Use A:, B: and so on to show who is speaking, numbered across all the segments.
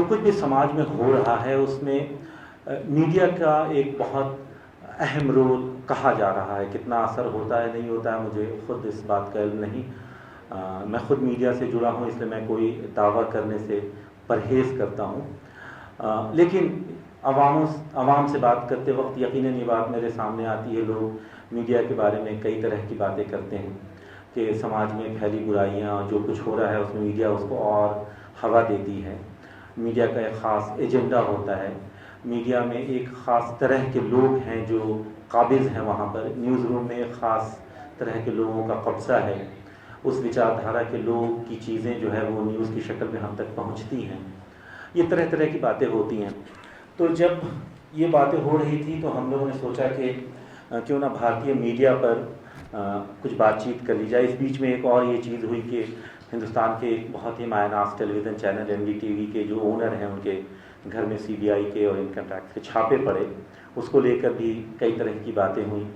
A: कुछ भी समाज में हो रहा है उसमें मीडिया का एक बहुत अहम रोल कहा जा रहा है। कितना असर होता है नहीं होता है मुझे खुद इस बात का इल्म नहीं। मैं खुद मीडिया से जुड़ा हूँ, इसलिए मैं कोई दावा करने से परहेज़ करता हूँ। लेकिन आवाम से बात करते वक्त यकीनन ये बात मेरे सामने आती है। लोग मीडिया के बारे में कई तरह की बातें करते हैं कि समाज में फैली बुराइयाँ, जो कुछ हो रहा है उसमें मीडिया उसको और हवा देती है। मीडिया का एक ख़ास एजेंडा होता है। मीडिया में एक ख़ास तरह के लोग हैं जो काबिज़ हैं वहाँ पर। न्यूज़ रूम में एक ख़ास तरह के लोगों का कब्ज़ा है। उस विचारधारा के लोग की चीज़ें जो है वो न्यूज़ की शक्ल में हम तक पहुँचती हैं। ये तरह तरह की बातें होती हैं। तो जब ये बातें हो रही थी तो हम लोगों ने सोचा कि क्यों ना भारतीय मीडिया पर कुछ बातचीत कर ली जाए। इस बीच में एक और ये चीज़ हुई कि हिंदुस्तान के एक बहुत ही मायनास टेलीविज़न चैनल NDTV के जो ओनर हैं उनके घर में CBI के और इनकम टैक्स के छापे पड़े। उसको लेकर भी कई तरह की बातें हुई।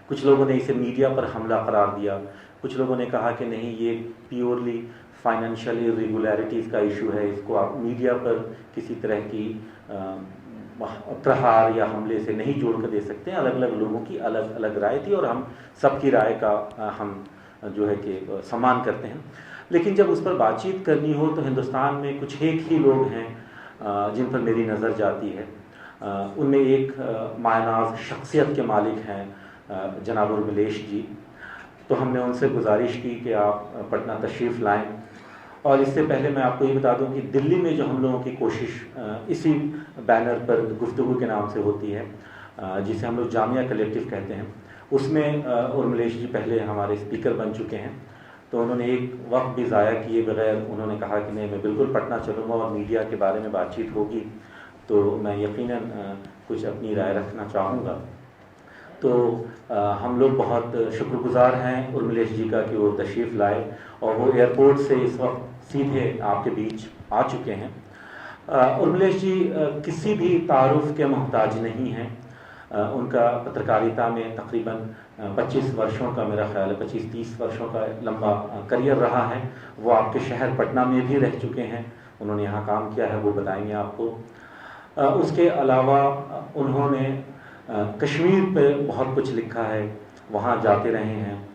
A: कुछ लोगों ने इसे मीडिया पर हमला करार दिया, कुछ लोगों ने कहा कि नहीं, ये प्योरली फाइनेंशियल इरेगुलरिटीज़ का इशू है, इसको आप मीडिया पर किसी तरह की प्रहार या हमले से नहीं जोड़ कर दे सकते हैं। अलग अलग लोगों की अलग अलग राय थी और हम सबकी राय का हम जो है कि सम्मान करते हैं। लेकिन जब उस पर बातचीत करनी हो तो हिंदुस्तान में कुछ एक ही लोग हैं जिन पर मेरी नज़र जाती है। उनमें एक मायनाज़ शख्सियत के मालिक हैं जनाब उर्मिलेश जी। तो हमने उनसे गुजारिश की कि आप पटना तशरीफ़ लाएं। और इससे पहले मैं आपको ये बता दूं कि दिल्ली में जो हम लोगों की कोशिश इसी बैनर पर गुफ्तगू के नाम से होती है, जिसे हम लोग जामिया कलेक्टिव कहते हैं, उसमें उर्मिलेश जी पहले हमारे स्पीकर बन चुके हैं। तो उन्होंने एक वक्त भी ज़ाया किए बगैर उन्होंने कहा कि नहीं, मैं बिल्कुल पटना चलूँगा और मीडिया के बारे में बातचीत होगी तो मैं यकीनन कुछ अपनी राय रखना चाहूँगा। तो हम लोग बहुत शुक्रगुजार हैं उर्मिलेश जी का कि वो तशरीफ़ लाए और वो एयरपोर्ट से इस वक्त सीधे आपके बीच आ चुके हैं। उर्मिलेश जी किसी भी तारुफ के मोहताज नहीं हैं। उनका पत्रकारिता में तकरीबन 25 वर्षों का, मेरा ख्याल है 25-30 वर्षों का लंबा करियर रहा है। वो आपके शहर पटना में भी रह चुके हैं, उन्होंने यहाँ काम किया है, वो बताएंगे आपको। उसके अलावा उन्होंने कश्मीर पे बहुत कुछ लिखा है, वहाँ जाते रहे हैं।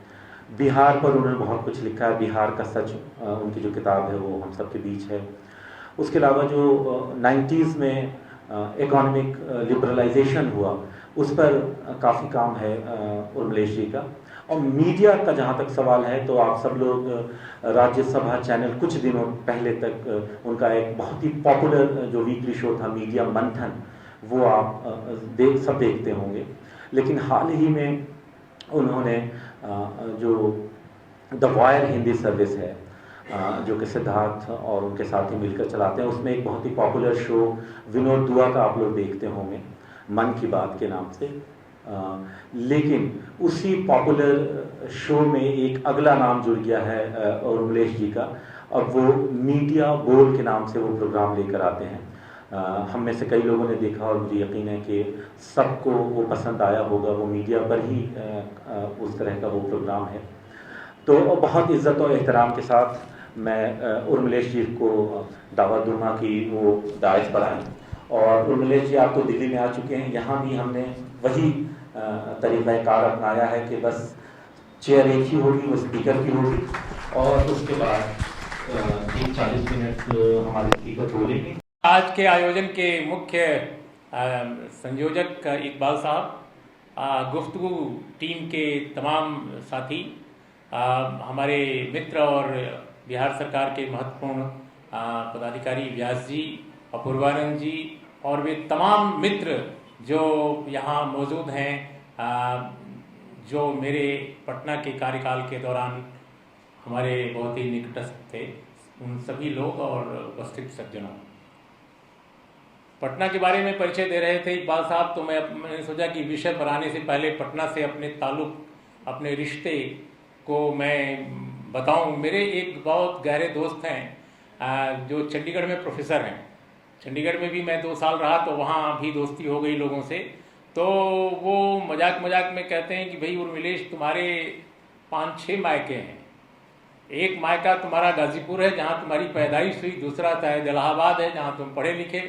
A: बिहार पर उन्होंने बहुत कुछ लिखा है, बिहार का सच उनकी जो किताब है वो हम सब के बीच है। उसके अलावा जो 90s में इकोनॉमिक लिबरलाइजेशन हुआ उस पर काफ़ी काम है उर्मिलेश जी का। और मीडिया का जहाँ तक सवाल है तो आप सब लोग राज्यसभा चैनल कुछ दिनों पहले तक उनका एक बहुत ही पॉपुलर जो वीकली शो था मीडिया मंथन, वो आप सब देखते होंगे। लेकिन हाल ही में उन्होंने जो द वायर हिंदी सर्विस है जो कि सिद्धार्थ और उनके साथी मिलकर चलाते हैं, उसमें एक बहुत ही पॉपुलर शो विनोद दुआ का आप लोग देखते होंगे, मन की बात के नाम से। लेकिन उसी पॉपुलर शो में एक अगला नाम जुड़ गया है उर्मिलेश जी का। अब वो मीडिया बोल के नाम से वो प्रोग्राम लेकर आते हैं। हम में से कई लोगों ने देखा और मुझे यकीन है कि सबको वो पसंद आया होगा। वो मीडिया पर ही उस तरह का वो प्रोग्राम है। तो बहुत इज़्ज़त और एहतराम के साथ मैं उर्मिलेश जी को दावत दूंगा कि वो दायज पर आएँ। और उर्मिलेश जी आप तो दिल्ली में आ चुके हैं, यहाँ भी हमने वही तरीक़ाकार अपनाया है कि बस चेयर एक ही होगी, वो स्पीकर की होगी और उसके बाद 30-40 मिनट हमारे स्पीकर बोलेंगे।
B: आज के आयोजन के मुख्य संयोजक इकबाल साहब, गुफ्तगू टीम के तमाम साथी, हमारे मित्र और बिहार सरकार के महत्वपूर्ण पदाधिकारी व्यास जी, अपूर्वानंद जी और वे तमाम मित्र जो यहाँ मौजूद हैं, जो मेरे पटना के कार्यकाल के दौरान हमारे बहुत ही निकटस्थ थे, उन सभी लोग और उपस्थित सज्जनों। पटना के बारे में परिचय दे रहे थे इकबाल साहब, तो मैंने सोचा कि विषय पर आने से पहले पटना से अपने ताल्लुक़, अपने रिश्ते को मैं बताऊं। मेरे एक बहुत गहरे दोस्त हैं जो चंडीगढ़ में प्रोफेसर हैं। चंडीगढ़ में भी मैं 2 साल रहा तो वहाँ भी दोस्ती हो गई लोगों से। तो वो मजाक मजाक में कहते हैं कि भाई उर्मिलेश, तुम्हारे 5-6 मायके हैं। एक मायका तुम्हारा गाजीपुर है जहाँ तुम्हारी पैदाइश हुई, दूसरा शायद इलाहाबाद है जहाँ तुम पढ़े लिखे,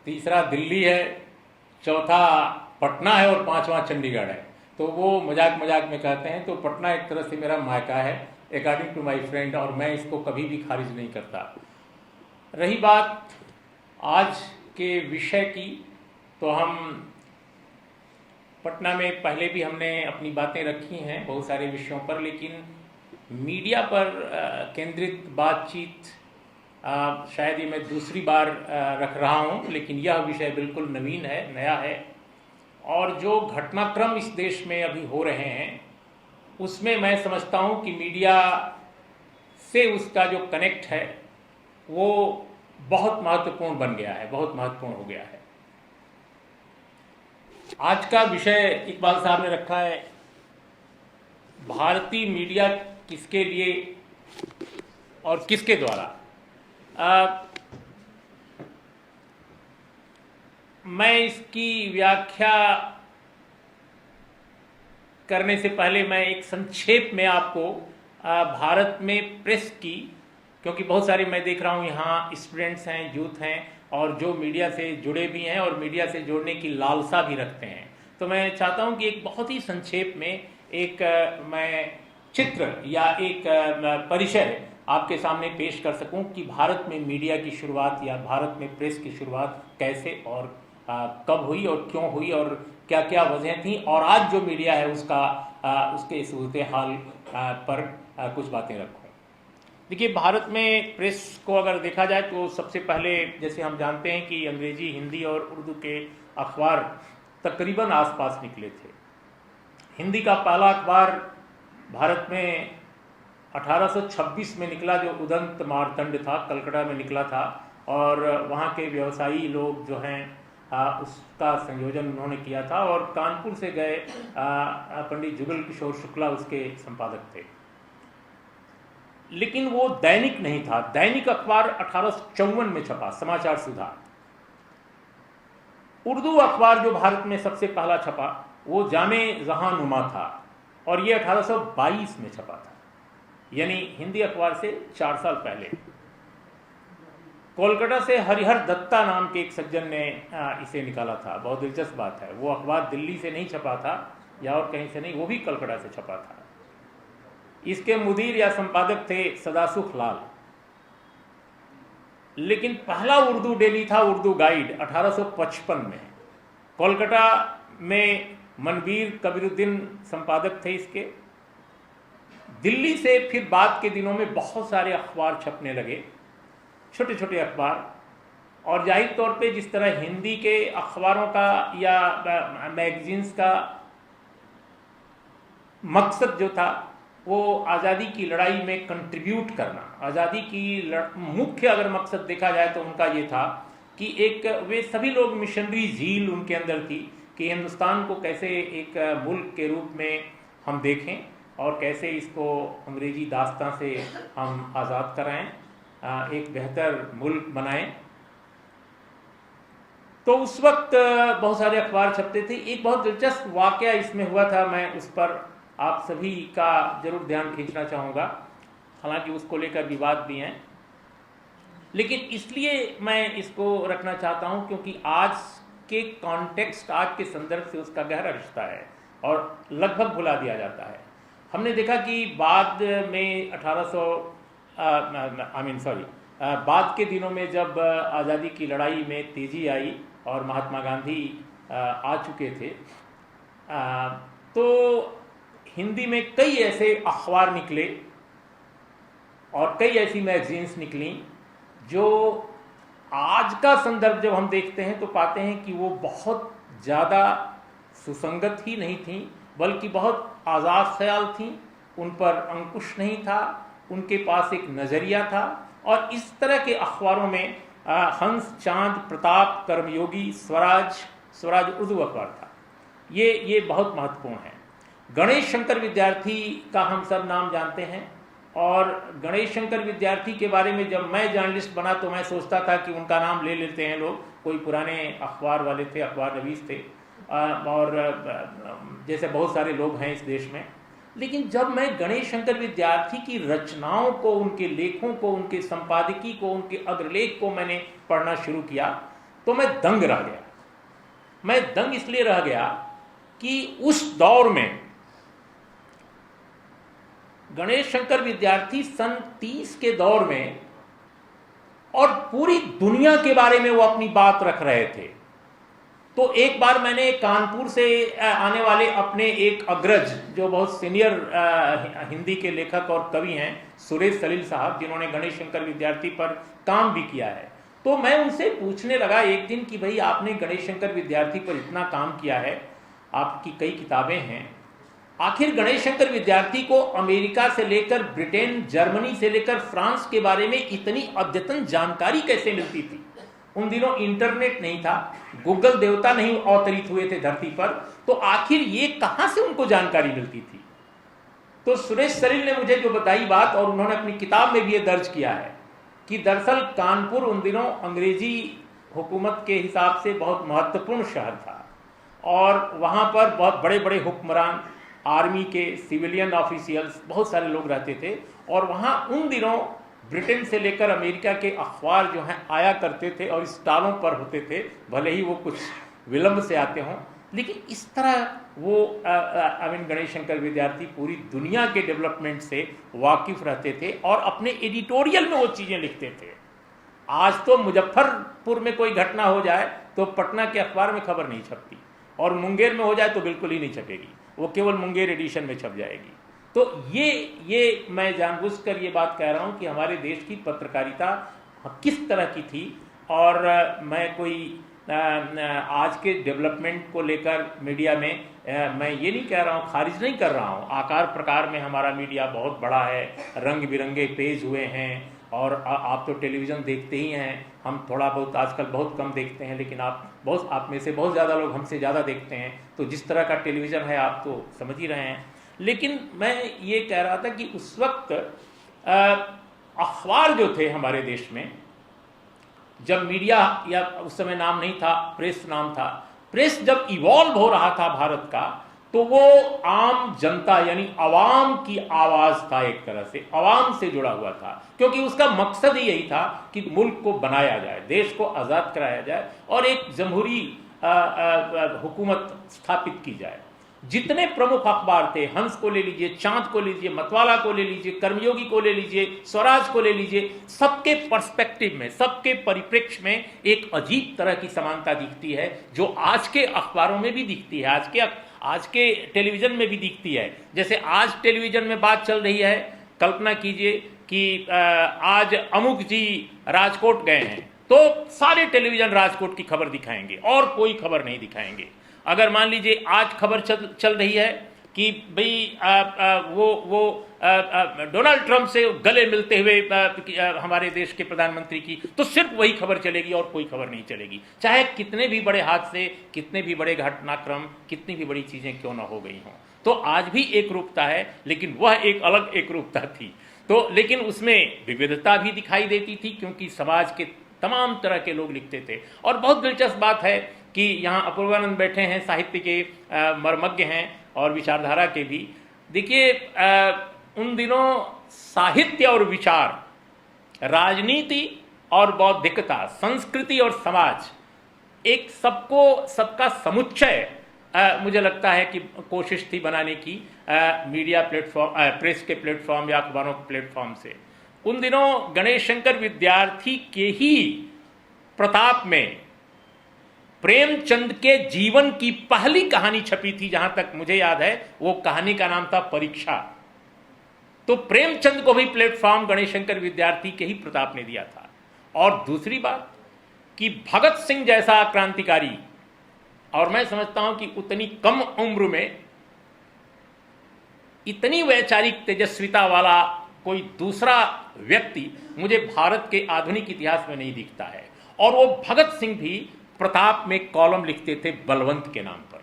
B: तीसरा दिल्ली है, चौथा पटना है और पांचवा चंडीगढ़ है। तो वो मजाक मजाक में कहते हैं, तो पटना एक तरह से मेरा मायका है अकॉर्डिंग टू माय फ्रेंड, और मैं इसको कभी भी खारिज नहीं करता। रही बात आज के विषय की, तो हम पटना में पहले भी हमने अपनी बातें रखी हैं बहुत सारे विषयों पर, लेकिन मीडिया पर केंद्रित बातचीत शायद ये मैं दूसरी बार रख रहा हूँ, लेकिन यह विषय बिल्कुल नवीन है, नया है। और जो घटनाक्रम इस देश में अभी हो रहे हैं उसमें मैं समझता हूँ कि मीडिया से उसका जो कनेक्ट है वो बहुत महत्वपूर्ण बन गया है, बहुत महत्वपूर्ण हो गया है। आज का विषय इकबाल साहब ने रखा है, भारतीय मीडिया किसके लिए और किसके द्वारा। मैं इसकी व्याख्या करने से पहले मैं एक संक्षेप में आपको भारत में प्रेस की, क्योंकि बहुत सारे मैं देख रहा हूँ यहाँ स्टूडेंट्स हैं, यूथ हैं और जो मीडिया से जुड़े भी हैं और मीडिया से जोड़ने की लालसा भी रखते हैं, तो मैं चाहता हूँ कि एक बहुत ही संक्षेप में एक मैं चित्र या एक परिचय आपके सामने पेश कर सकूं कि भारत में मीडिया की शुरुआत या भारत में प्रेस की शुरुआत कैसे और कब हुई और क्यों हुई और क्या क्या वजह थी, और आज जो मीडिया है उसका उसके सूरत हाल पर कुछ बातें रखूं। देखिए, भारत में प्रेस को अगर देखा जाए तो सबसे पहले जैसे हम जानते हैं कि अंग्रेजी, हिंदी और उर्दू के अखबार तकरीबन आसपास निकले थे। हिंदी का पहला अखबार भारत में 1826 में निकला, जो उदंत मार्तंड था, कलकत्ता में निकला था, और वहाँ के व्यवसायी लोग जो हैं उसका संयोजन उन्होंने किया था, और कानपुर से गए पंडित जुगल किशोर शुक्ला उसके संपादक थे। लेकिन वो दैनिक नहीं था। दैनिक अखबार 1854 में छपा, समाचार सुधा। उर्दू अखबार जो भारत में सबसे पहला छपा वो जामे जहां नुमा था, और ये 1822 में छपा था, यानी हिंदी अखबार से 4 साल पहले। कोलकाता से हरिहर दत्ता नाम के एक सज्जन ने इसे निकाला था। बहुत दिलचस्प बात है, वो अखबार दिल्ली से नहीं छपा था या और कहीं से नहीं, वो भी कलकत्ता से छपा था। इसके मुदीर या संपादक थे सदासुख लाल। लेकिन पहला उर्दू डेली था उर्दू गाइड 1855 में। कोलकाता में मनवीर कबीरुद्दीन संपादक थे इसके। दिल्ली से फिर बाद के दिनों में बहुत सारे अखबार छपने लगे, छोटे छोटे अखबार, और जाहिर तौर पे जिस तरह हिंदी के अखबारों का या मैगजीन्स का मकसद जो था वो आज़ादी की लड़ाई में कंट्रीब्यूट करना, आज़ादी की मुख्य अगर मकसद देखा जाए तो उनका ये था कि एक वे सभी लोग मिशनरी झील उनके अंदर थी कि हिंदुस्तान को कैसे एक मुल्क के रूप में हम देखें और कैसे इसको अंग्रेजी दास्तां से हम आज़ाद कराएं, एक बेहतर मुल्क बनाएं। तो उस वक्त बहुत सारे अखबार छपते थे। एक बहुत दिलचस्प वाकया इसमें हुआ था, मैं उस पर आप सभी का जरूर ध्यान खींचना चाहूँगा, हालांकि उसको लेकर विवाद भी हैं, लेकिन इसलिए मैं इसको रखना चाहता हूँ क्योंकि आज के कॉन्टेक्स्ट, आज के संदर्भ से उसका गहरा रिश्ता है और लगभग भुला दिया जाता है। हमने देखा कि बाद में बाद के दिनों में जब आज़ादी की लड़ाई में तेज़ी आई और महात्मा गांधी आ चुके थे, तो हिंदी में कई ऐसे अखबार निकले और कई ऐसी मैगजीन्स निकली जो आज का संदर्भ जब हम देखते हैं तो पाते हैं कि वो बहुत ज़्यादा सुसंगत ही नहीं थी, बल्कि बहुत आज़ाद ख्याल थी, उन पर अंकुश नहीं था, उनके पास एक नज़रिया था। और इस तरह के अखबारों में हंस, चांद, प्रताप, कर्मयोगी, स्वराज उर्दू अखबार था। ये बहुत महत्वपूर्ण है। गणेश शंकर विद्यार्थी का हम सब नाम जानते हैं, और गणेश शंकर विद्यार्थी के बारे में जब मैं जर्नलिस्ट बना तो मैं सोचता था कि उनका नाम ले लेते हैं लोग, कोई पुराने अखबार वाले थे, अखबार नवीस थे, और जैसे बहुत सारे लोग हैं इस देश में। लेकिन जब मैं गणेश शंकर विद्यार्थी की रचनाओं को, उनके लेखों को, उनके संपादकीय को, उनके अग्रलेख को मैंने पढ़ना शुरू किया तो मैं दंग रह गया। मैं दंग इसलिए रह गया कि उस दौर में गणेश शंकर विद्यार्थी सन 30 के दौर में और पूरी दुनिया के बारे में वो अपनी बात रख रहे थे। तो एक बार मैंने कानपुर से आने वाले अपने एक अग्रज, जो बहुत सीनियर हिंदी के लेखक और कवि हैं, सुरेश सलील साहब, जिन्होंने गणेश शंकर विद्यार्थी पर काम भी किया है, तो मैं उनसे पूछने लगा एक दिन कि भाई आपने गणेश शंकर विद्यार्थी पर इतना काम किया है, आपकी कई किताबें हैं, आखिर गणेश शंकर विद्यार्थी को अमेरिका से लेकर ब्रिटेन, जर्मनी से लेकर फ्रांस के बारे में इतनी अद्यतन जानकारी कैसे मिलती थी? उन दिनों इंटरनेट नहीं था, गूगल देवता नहीं अवतरित हुए थे धरती पर, तो आखिर ये कहां से उनको जानकारी मिलती थी? तो सुरेश सलील ने मुझे जो बताई बात, और उन्होंने अपनी किताब में भी ये दर्ज किया है, कि दरअसल कानपुर उन दिनों अंग्रेजी हुकूमत के हिसाब से बहुत महत्वपूर्ण शहर था और वहां पर बहुत बड़े बड़े हुक्मरान, आर्मी के, सिविलियन ऑफिशियल्स, बहुत सारे लोग रहते थे। और वहाँ उन दिनों ब्रिटेन से लेकर अमेरिका के अखबार जो हैं आया करते थे और स्टॉलों पर होते थे, भले ही वो कुछ विलंब से आते हों, लेकिन इस तरह वो गणेश शंकर विद्यार्थी पूरी दुनिया के डेवलपमेंट से वाकिफ रहते थे और अपने एडिटोरियल में वो चीज़ें लिखते थे। आज तो मुजफ्फरपुर में कोई घटना हो जाए तो पटना के अखबार में खबर नहीं छपती, और मुंगेर में हो जाए तो बिल्कुल ही नहीं छपेगी, वो केवल मुंगेर एडिशन में छप जाएगी। तो ये मैं जानबूझकर ये बात कह रहा हूँ कि हमारे देश की पत्रकारिता किस तरह की थी। और मैं कोई आज के डेवलपमेंट को लेकर मीडिया में मैं ये नहीं कह रहा हूँ, खारिज नहीं कर रहा हूँ। आकार प्रकार में हमारा मीडिया बहुत बड़ा है, रंग बिरंगे पेज हुए हैं, और आप तो टेलीविज़न देखते ही हैं, हम थोड़ा बहुत आजकल बहुत कम देखते हैं, लेकिन आप में से बहुत ज़्यादा लोग हमसे ज़्यादा देखते हैं, तो जिस तरह का टेलीविज़न है आप तो समझ ही रहे हैं। लेकिन मैं ये कह रहा था कि उस वक्त अखबार जो थे हमारे देश में, जब मीडिया, या उस समय नाम नहीं था, प्रेस नाम था, प्रेस जब इवॉल्व हो रहा था भारत का, तो वो आम जनता यानी अवाम की आवाज़ था, एक तरह से अवाम से जुड़ा हुआ था, क्योंकि उसका मकसद ही यही था कि मुल्क को बनाया जाए, देश को आज़ाद कराया जाए और एक जमहूरी हुकूमत स्थापित की जाए। जितने प्रमुख अखबार थे, हंस को ले लीजिए, चांद को लीजिए, मतवाला को ले लीजिए, कर्मयोगी को ले लीजिए, स्वराज को ले लीजिए, सबके पर्सपेक्टिव में, सबके परिप्रेक्ष्य में एक अजीब तरह की समानता दिखती है, जो आज के अखबारों में भी दिखती है, आज के टेलीविज़न में भी दिखती है। जैसे आज टेलीविज़न में बात चल रही है, कल्पना कीजिए कि आज अमुक जी राजकोट गए हैं, तो सारे टेलीविज़न राजकोट की खबर दिखाएंगे और कोई खबर नहीं दिखाएंगे। अगर मान लीजिए आज खबर चल रही है कि भाई वो डोनाल्ड ट्रंप से गले मिलते हुए हमारे देश के प्रधानमंत्री की, तो सिर्फ वही खबर चलेगी और कोई खबर नहीं चलेगी, चाहे कितने भी बड़े हादसे, कितने भी बड़े घटनाक्रम, कितनी भी बड़ी चीज़ें क्यों ना हो गई हों। तो आज भी एक रूपता है, लेकिन वह एक अलग एक रूपता थी। तो लेकिन उसमें विविधता भी दिखाई देती थी, क्योंकि समाज के तमाम तरह के लोग लिखते थे। और बहुत दिलचस्प बात है कि यहाँ अपूर्वानंद बैठे हैं, साहित्य के मर्मज्ञ हैं और विचारधारा के भी। देखिए, उन दिनों साहित्य और विचार, राजनीति और बौद्धिकता, संस्कृति और समाज, एक सबका समुच्चय मुझे लगता है कि कोशिश थी बनाने की मीडिया प्लेटफॉर्म, प्रेस के प्लेटफॉर्म या अखबारों के प्लेटफॉर्म से। उन दिनों गणेश शंकर विद्यार्थी के ही प्रताप में प्रेमचंद के जीवन की पहली कहानी छपी थी, जहां तक मुझे याद है। वो कहानी का नाम था परीक्षा। तो प्रेमचंद को भी प्लेटफॉर्म गणेश शंकर विद्यार्थी के ही प्रताप ने दिया था। और दूसरी बात कि भगत सिंह जैसा क्रांतिकारी, और मैं समझता हूं कि उतनी कम उम्र में इतनी वैचारिक तेजस्विता वाला कोई दूसरा व्यक्ति मुझे भारत के आधुनिक इतिहास में नहीं दिखता है। और वो भगत सिंह भी प्रताप में कॉलम लिखते थे बलवंत के नाम पर।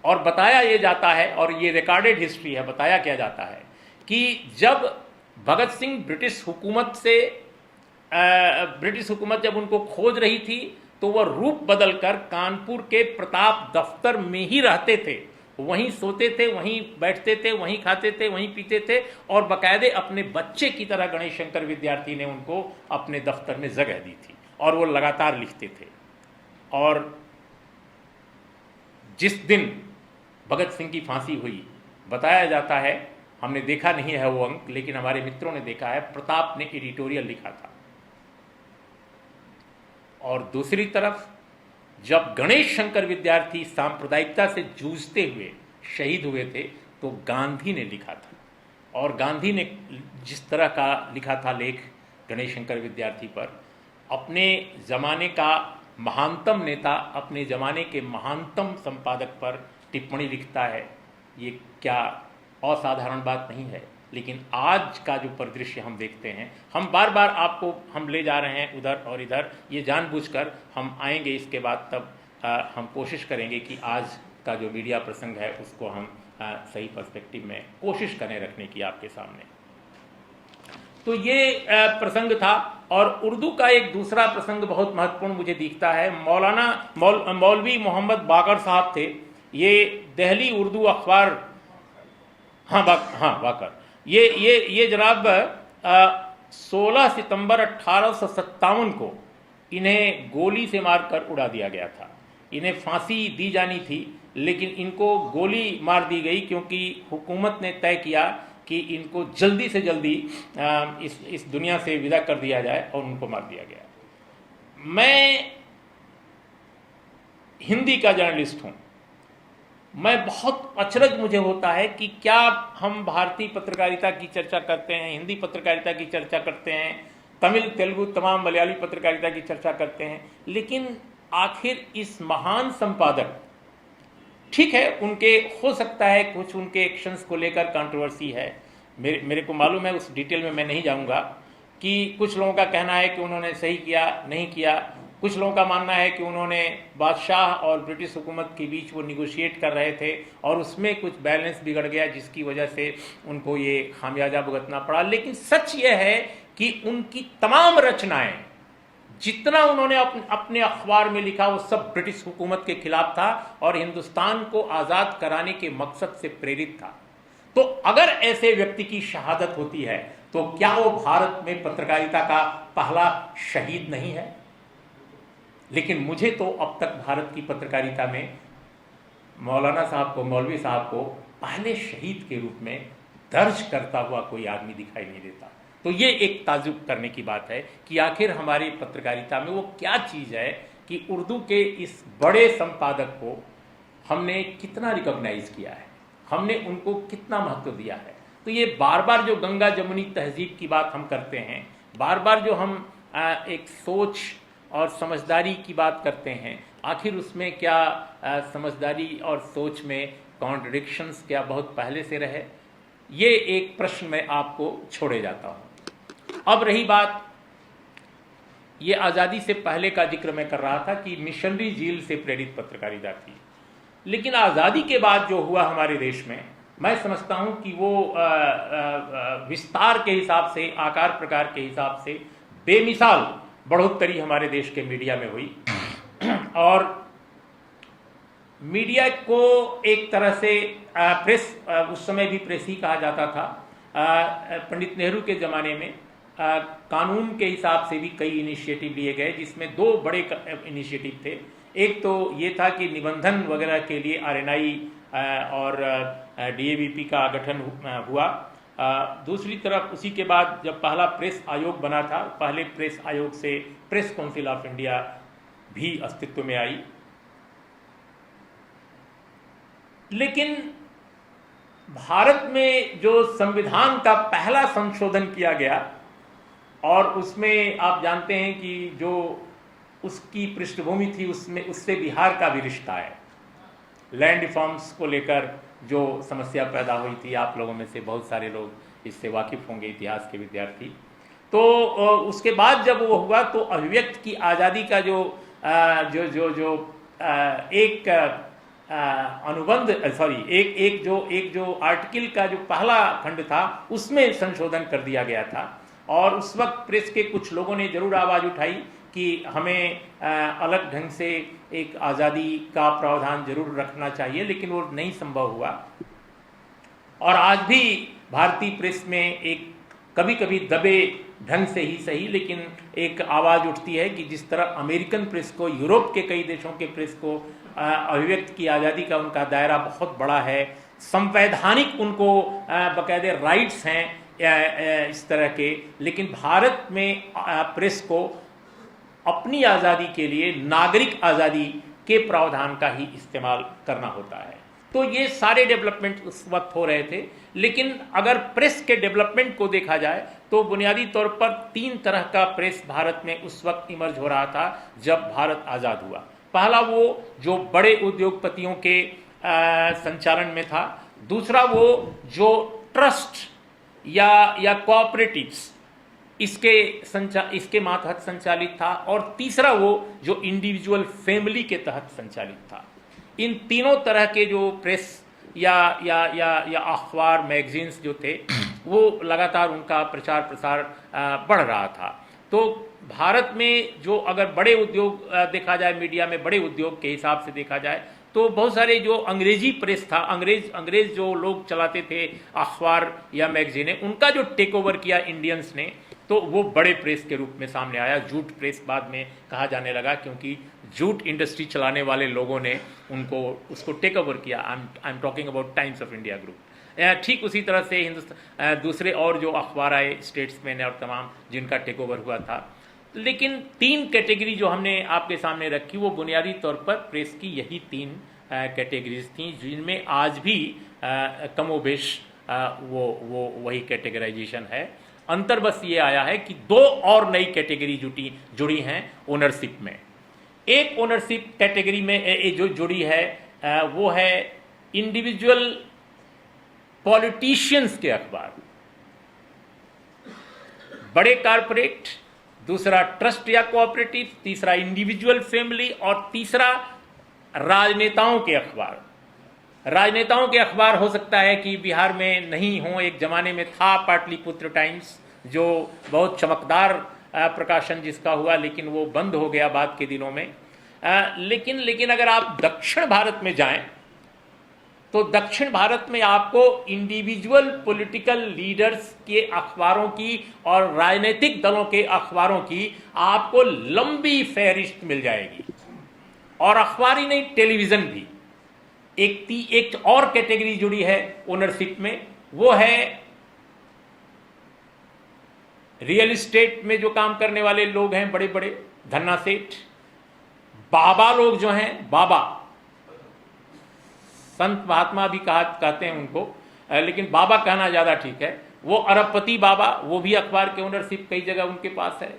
B: और बताया ये जाता है, और ये रिकॉर्डेड हिस्ट्री है, बताया क्या जाता है कि जब भगत सिंह ब्रिटिश हुकूमत जब उनको खोज रही थी, तो वह रूप बदलकर कानपुर के प्रताप दफ्तर में ही रहते थे। वहीं सोते थे, वहीं बैठते थे, वहीं खाते थे, वहीं पीते थे, और बाकायदे अपने बच्चे की तरह गणेश शंकर विद्यार्थी ने उनको अपने दफ्तर में जगह दी थी और वो लगातार लिखते थे। और जिस दिन भगत सिंह की फांसी हुई, बताया जाता है, हमने देखा नहीं है वो अंक, लेकिन हमारे मित्रों ने देखा है, प्रताप ने एडिटोरियल लिखा था। और दूसरी तरफ जब गणेश शंकर विद्यार्थी सांप्रदायिकता से जूझते हुए शहीद हुए थे तो गांधी ने लिखा था। और गांधी ने जिस तरह का लिखा था लेख गणेश शंकर विद्यार्थी पर, अपने ज़माने का महानतम नेता अपने ज़माने के महानतम संपादक पर टिप्पणी लिखता है, ये क्या असाधारण बात नहीं है। लेकिन आज का जो परिदृश्य हम देखते हैं, हम बार बार आपको हम ले जा रहे हैं उधर और इधर, ये जानबूझकर हम आएंगे इसके बाद, तब हम कोशिश करेंगे कि आज का जो मीडिया प्रसंग है उसको हम सही पर्सपेक्टिव में कोशिश करें रखने की आपके सामने। तो ये प्रसंग था। और उर्दू का एक दूसरा प्रसंग बहुत महत्वपूर्ण मुझे दिखता है। मौलवी मोहम्मद बाकर साहब थे, ये दिल्ली उर्दू अखबार, बाकर, ये जनाब 16 सितंबर 1857 को इन्हें गोली से मारकर उड़ा दिया गया था। इन्हें फांसी दी जानी थी, लेकिन इनको गोली मार दी गई क्योंकि हुकूमत ने तय किया कि इनको जल्दी से जल्दी इस दुनिया से विदा कर दिया जाए, और उनको मार दिया गया। मैं हिंदी का जर्नलिस्ट हूँ, मैं बहुत अचरज मुझे होता है कि क्या हम भारतीय पत्रकारिता की चर्चा करते हैं, हिंदी पत्रकारिता की चर्चा करते हैं, तमिल, तेलुगु, तमाम मलयाली पत्रकारिता की चर्चा करते हैं, लेकिन आखिर इस महान संपादक, ठीक है उनके हो सकता है कुछ उनके एक्शंस को लेकर कंट्रोवर्सी है, मेरे को मालूम है, उस डिटेल में मैं नहीं जाऊंगा, कि कुछ लोगों का कहना है कि उन्होंने सही किया, नहीं किया, कुछ लोगों का मानना है कि उन्होंने बादशाह और ब्रिटिश हुकूमत के बीच वो निगोशिएट कर रहे थे और उसमें कुछ बैलेंस बिगड़ गया जिसकी वजह से उनको ये खामियाजा भुगतना पड़ा। लेकिन सच ये है कि उनकी तमाम रचनाएं, जितना उन्होंने अपने अखबार में लिखा, वो सब ब्रिटिश हुकूमत के खिलाफ था और हिंदुस्तान को आज़ाद कराने के मकसद से प्रेरित था। तो अगर ऐसे व्यक्ति की शहादत होती है तो क्या वो भारत में पत्रकारिता का पहला शहीद नहीं है? लेकिन मुझे तो अब तक भारत की पत्रकारिता में मौलाना साहब को, मौलवी साहब को पहले शहीद के रूप में दर्ज करता हुआ कोई आदमी दिखाई नहीं देता। तो ये एक ताजुब करने की बात है कि आखिर हमारी पत्रकारिता में वो क्या चीज़ है कि उर्दू के इस बड़े संपादक को हमने कितना रिकॉग्नाइज किया है, हमने उनको कितना महत्व दिया है। तो ये बार बार जो गंगा जमुनी तहजीब की बात हम करते हैं, बार बार जो हम एक सोच और समझदारी की बात करते हैं, आखिर उसमें क्या समझदारी और सोच में कॉन्ट्रडिक्शंस क्या बहुत पहले से रहे? ये एक प्रश्न मैं आपको छोड़े जाता हूँ। अब रही बात, ये आज़ादी से पहले का जिक्र मैं कर रहा था कि मिशनरी झील से प्रेरित पत्रकारिता थी, लेकिन आज़ादी के बाद जो हुआ हमारे देश में, मैं समझता हूँ कि वो विस्तार के हिसाब से, आकार प्रकार के हिसाब से बेमिसाल बढ़ोतरी हमारे देश के मीडिया में हुई। और मीडिया को एक तरह से प्रेस, उस समय भी प्रेस ही कहा जाता था, पंडित नेहरू के ज़माने में कानून के हिसाब से भी कई इनिशिएटिव लिए गए, जिसमें दो बड़े इनिशिएटिव थे। एक तो ये था कि निबंधन वगैरह के लिए आरएनआई और डीएवीपी का गठन हुआ। दूसरी तरफ उसी के बाद जब पहला प्रेस आयोग बना था, पहले प्रेस आयोग से प्रेस काउंसिल ऑफ इंडिया भी अस्तित्व में आई। लेकिन भारत में जो संविधान का पहला संशोधन किया गया, और उसमें आप जानते हैं कि जो उसकी पृष्ठभूमि थी, उसमें उससे बिहार का भी रिश्ता है। लैंड रिफॉर्म्स को लेकर जो समस्या पैदा हुई थी, आप लोगों में से बहुत सारे लोग इससे वाकिफ होंगे, इतिहास के विद्यार्थी। तो उसके बाद जब वो हुआ तो अभिव्यक्त की आज़ादी का एक अनुबंध, एक जो आर्टिकल का जो पहला खंड था, उसमें संशोधन कर दिया गया था। और उस वक्त प्रेस के कुछ लोगों ने जरूर आवाज़ उठाई कि हमें अलग ढंग से एक आज़ादी का प्रावधान जरूर रखना चाहिए, लेकिन वो नहीं संभव हुआ। और आज भी भारतीय प्रेस में एक कभी कभी दबे ढंग से ही सही, लेकिन एक आवाज़ उठती है कि जिस तरह अमेरिकन प्रेस को, यूरोप के कई देशों के प्रेस को अभिव्यक्ति की आज़ादी का उनका दायरा बहुत बड़ा है, संवैधानिक उनको बाकायदे राइट्स हैं इस तरह के, लेकिन भारत में प्रेस को अपनी आज़ादी के लिए नागरिक आज़ादी के प्रावधान का ही इस्तेमाल करना होता है। तो ये सारे डेवलपमेंट उस वक्त हो रहे थे। लेकिन अगर प्रेस के डेवलपमेंट को देखा जाए तो बुनियादी तौर पर 3 तरह का प्रेस भारत में उस वक्त इमर्ज हो रहा था जब भारत आज़ाद हुआ। पहला वो जो बड़े उद्योगपतियों के संचालन में था, दूसरा वो जो ट्रस्ट या कोऑपरेटिव्स इसके मातहत संचालित था, और तीसरा वो जो इंडिविजुअल फैमिली के तहत संचालित था। इन तीनों तरह के जो प्रेस या अखबार, मैगजीन्स जो थे, वो लगातार उनका प्रचार प्रसार बढ़ रहा था। तो भारत में जो अगर बड़े उद्योग देखा जाए, मीडिया में बड़े उद्योग के हिसाब से देखा जाए, तो बहुत सारे जो अंग्रेजी प्रेस था, अंग्रेज जो लोग चलाते थे अखबार या मैगजीनें, उनका जो टेक ओवर किया इंडियंस ने, तो वो बड़े प्रेस के रूप में सामने आया। जूट प्रेस बाद में कहा जाने लगा, क्योंकि जूट इंडस्ट्री चलाने वाले लोगों ने उसको टेक ओवर किया। I am talking about times of India group. ठीक उसी तरह से दूसरे और जो अखबार आए, स्टेट्समैन और तमाम, जिनका टेक ओवर हुआ था। लेकिन 3 कैटेगरी जो हमने आपके सामने रखी, वो बुनियादी तौर पर प्रेस की यही 3 कैटेगरीज थी, जिनमें आज भी कमोबेश वो वही कैटेगराइजेशन है। अंतर बस ये आया है कि 2 और नई कैटेगरी जुड़ी हैं ओनरशिप में। एक ओनरशिप कैटेगरी में जो जुड़ी है वो है इंडिविजुअल पॉलिटिशियंस के अखबार, बड़े कारपोरेट, दूसरा ट्रस्ट या कोऑपरेटिव, तीसरा इंडिविजुअल फैमिली, और तीसरा राजनेताओं के अखबार। राजनेताओं के अखबार हो सकता है कि बिहार में नहीं हो, एक जमाने में था पाटलिपुत्र टाइम्स, जो बहुत चमकदार प्रकाशन जिसका हुआ, लेकिन वो बंद हो गया बाद के दिनों में। लेकिन अगर आप दक्षिण भारत में जाएं, तो दक्षिण भारत में आपको इंडिविजुअल पॉलिटिकल लीडर्स के अखबारों की और राजनीतिक दलों के अखबारों की आपको लंबी फहरिस्त मिल जाएगी। और अखबार ही नहीं, टेलीविजन भी। एक और कैटेगरी जुड़ी है ओनरशिप में, वो है रियल एस्टेट में जो काम करने वाले लोग हैं, बड़े बड़े धन्ना सेठ, बाबा लोग जो हैं, बाबा संत महात्मा भी कहते हैं उनको, लेकिन बाबा कहना ज्यादा ठीक है। वो अरबपति बाबा, वो भी अखबार के ओनरशिप कई जगह उनके पास है।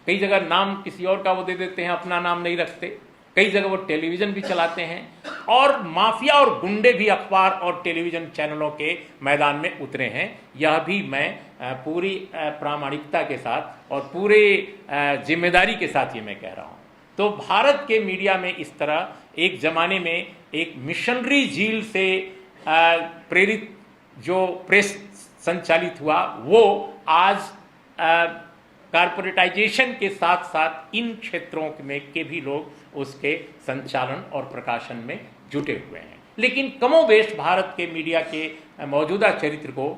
B: कई जगह नाम किसी और का वो दे देते हैं, अपना नाम नहीं रखते। कई जगह वो टेलीविजन भी चलाते हैं, और माफिया और गुंडे भी अखबार और टेलीविजन चैनलों के मैदान में उतरे हैं। यह भी मैं पूरी प्रामाणिकता के साथ और पूरे जिम्मेदारी के साथ ये मैं कह रहा हूँ। तो भारत के मीडिया में इस तरह एक जमाने में एक मिशनरी झील से प्रेरित जो प्रेस संचालित हुआ, वो आज कारपोरेटाइजेशन के साथ साथ इन क्षेत्रों में के भी लोग उसके संचालन और प्रकाशन में जुटे हुए हैं। लेकिन कमोबेश भारत के मीडिया के मौजूदा चरित्र को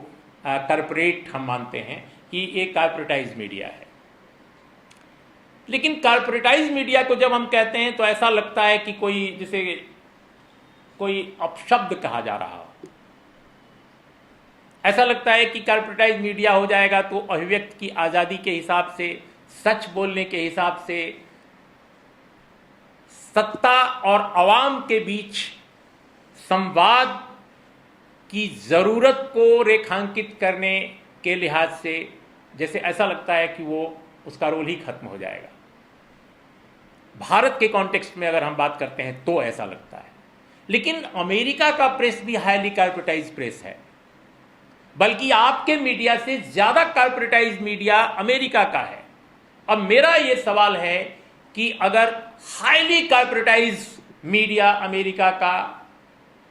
B: कारपोरेट हम मानते हैं कि ये कारपोरेटाइज मीडिया है। लेकिन कारपोरेटाइज मीडिया को जब हम कहते हैं तो ऐसा लगता है कि कोई अपशब्द कहा जा रहा हो। ऐसा लगता है कि कारपोरेटाइज मीडिया हो जाएगा तो अभिव्यक्ति की आज़ादी के हिसाब से, सच बोलने के हिसाब से, सत्ता और अवाम के बीच संवाद की ज़रूरत को रेखांकित करने के लिहाज से, जैसे ऐसा लगता है कि वो उसका रोल ही खत्म हो जाएगा। भारत के कॉन्टेक्स्ट में अगर हम बात करते हैं तो ऐसा लगता है। लेकिन अमेरिका का प्रेस भी हाईली कारपोरेटाइज प्रेस है, बल्कि आपके मीडिया से ज्यादा कारपोरेटाइज मीडिया अमेरिका का है। अब मेरा यह सवाल है कि अगर हाईली कारपोरेटाइज मीडिया अमेरिका का,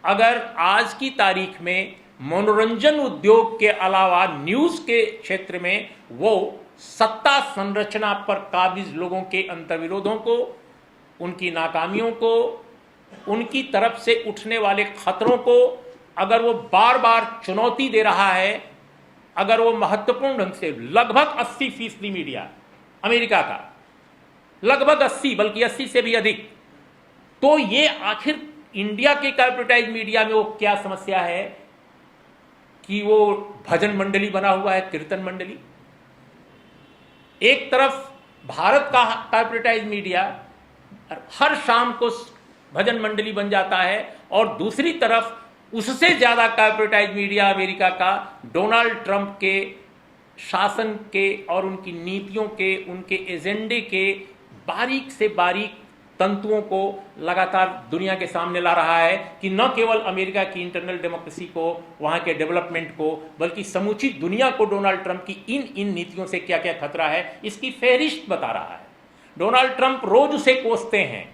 B: अगर आज की तारीख में मनोरंजन उद्योग के अलावा न्यूज के क्षेत्र में वो सत्ता संरचना पर काबिज लोगों के अंतर्विरोधों को, उनकी नाकामियों को, उनकी तरफ से उठने वाले खतरों को अगर वो बार बार चुनौती दे रहा है, अगर वो महत्वपूर्ण ढंग से लगभग 80% मीडिया अमेरिका का, लगभग 80 बल्कि 80 से भी अधिक, तो ये आखिर इंडिया के कॉर्पोरेटाइज मीडिया में वो क्या समस्या है कि वो भजन मंडली बना हुआ है, कीर्तन मंडली। एक तरफ भारत का कॉर्पोरेटाइज मीडिया हर शाम को भजन मंडली बन जाता है और दूसरी तरफ उससे ज्यादा कॉर्पोरेटाइज मीडिया अमेरिका का डोनाल्ड ट्रंप के शासन के और उनकी नीतियों के, उनके एजेंडे के बारीक से बारीक तंतुओं को लगातार दुनिया के सामने ला रहा है कि न केवल अमेरिका की इंटरनल डेमोक्रेसी को, वहां के डेवलपमेंट को, बल्कि समूची दुनिया को डोनाल्ड ट्रंप की इन नीतियों से क्या क्या खतरा है, इसकी फहरिस्त बता रहा है। डोनाल्ड ट्रंप रोज उसे कोसते हैं,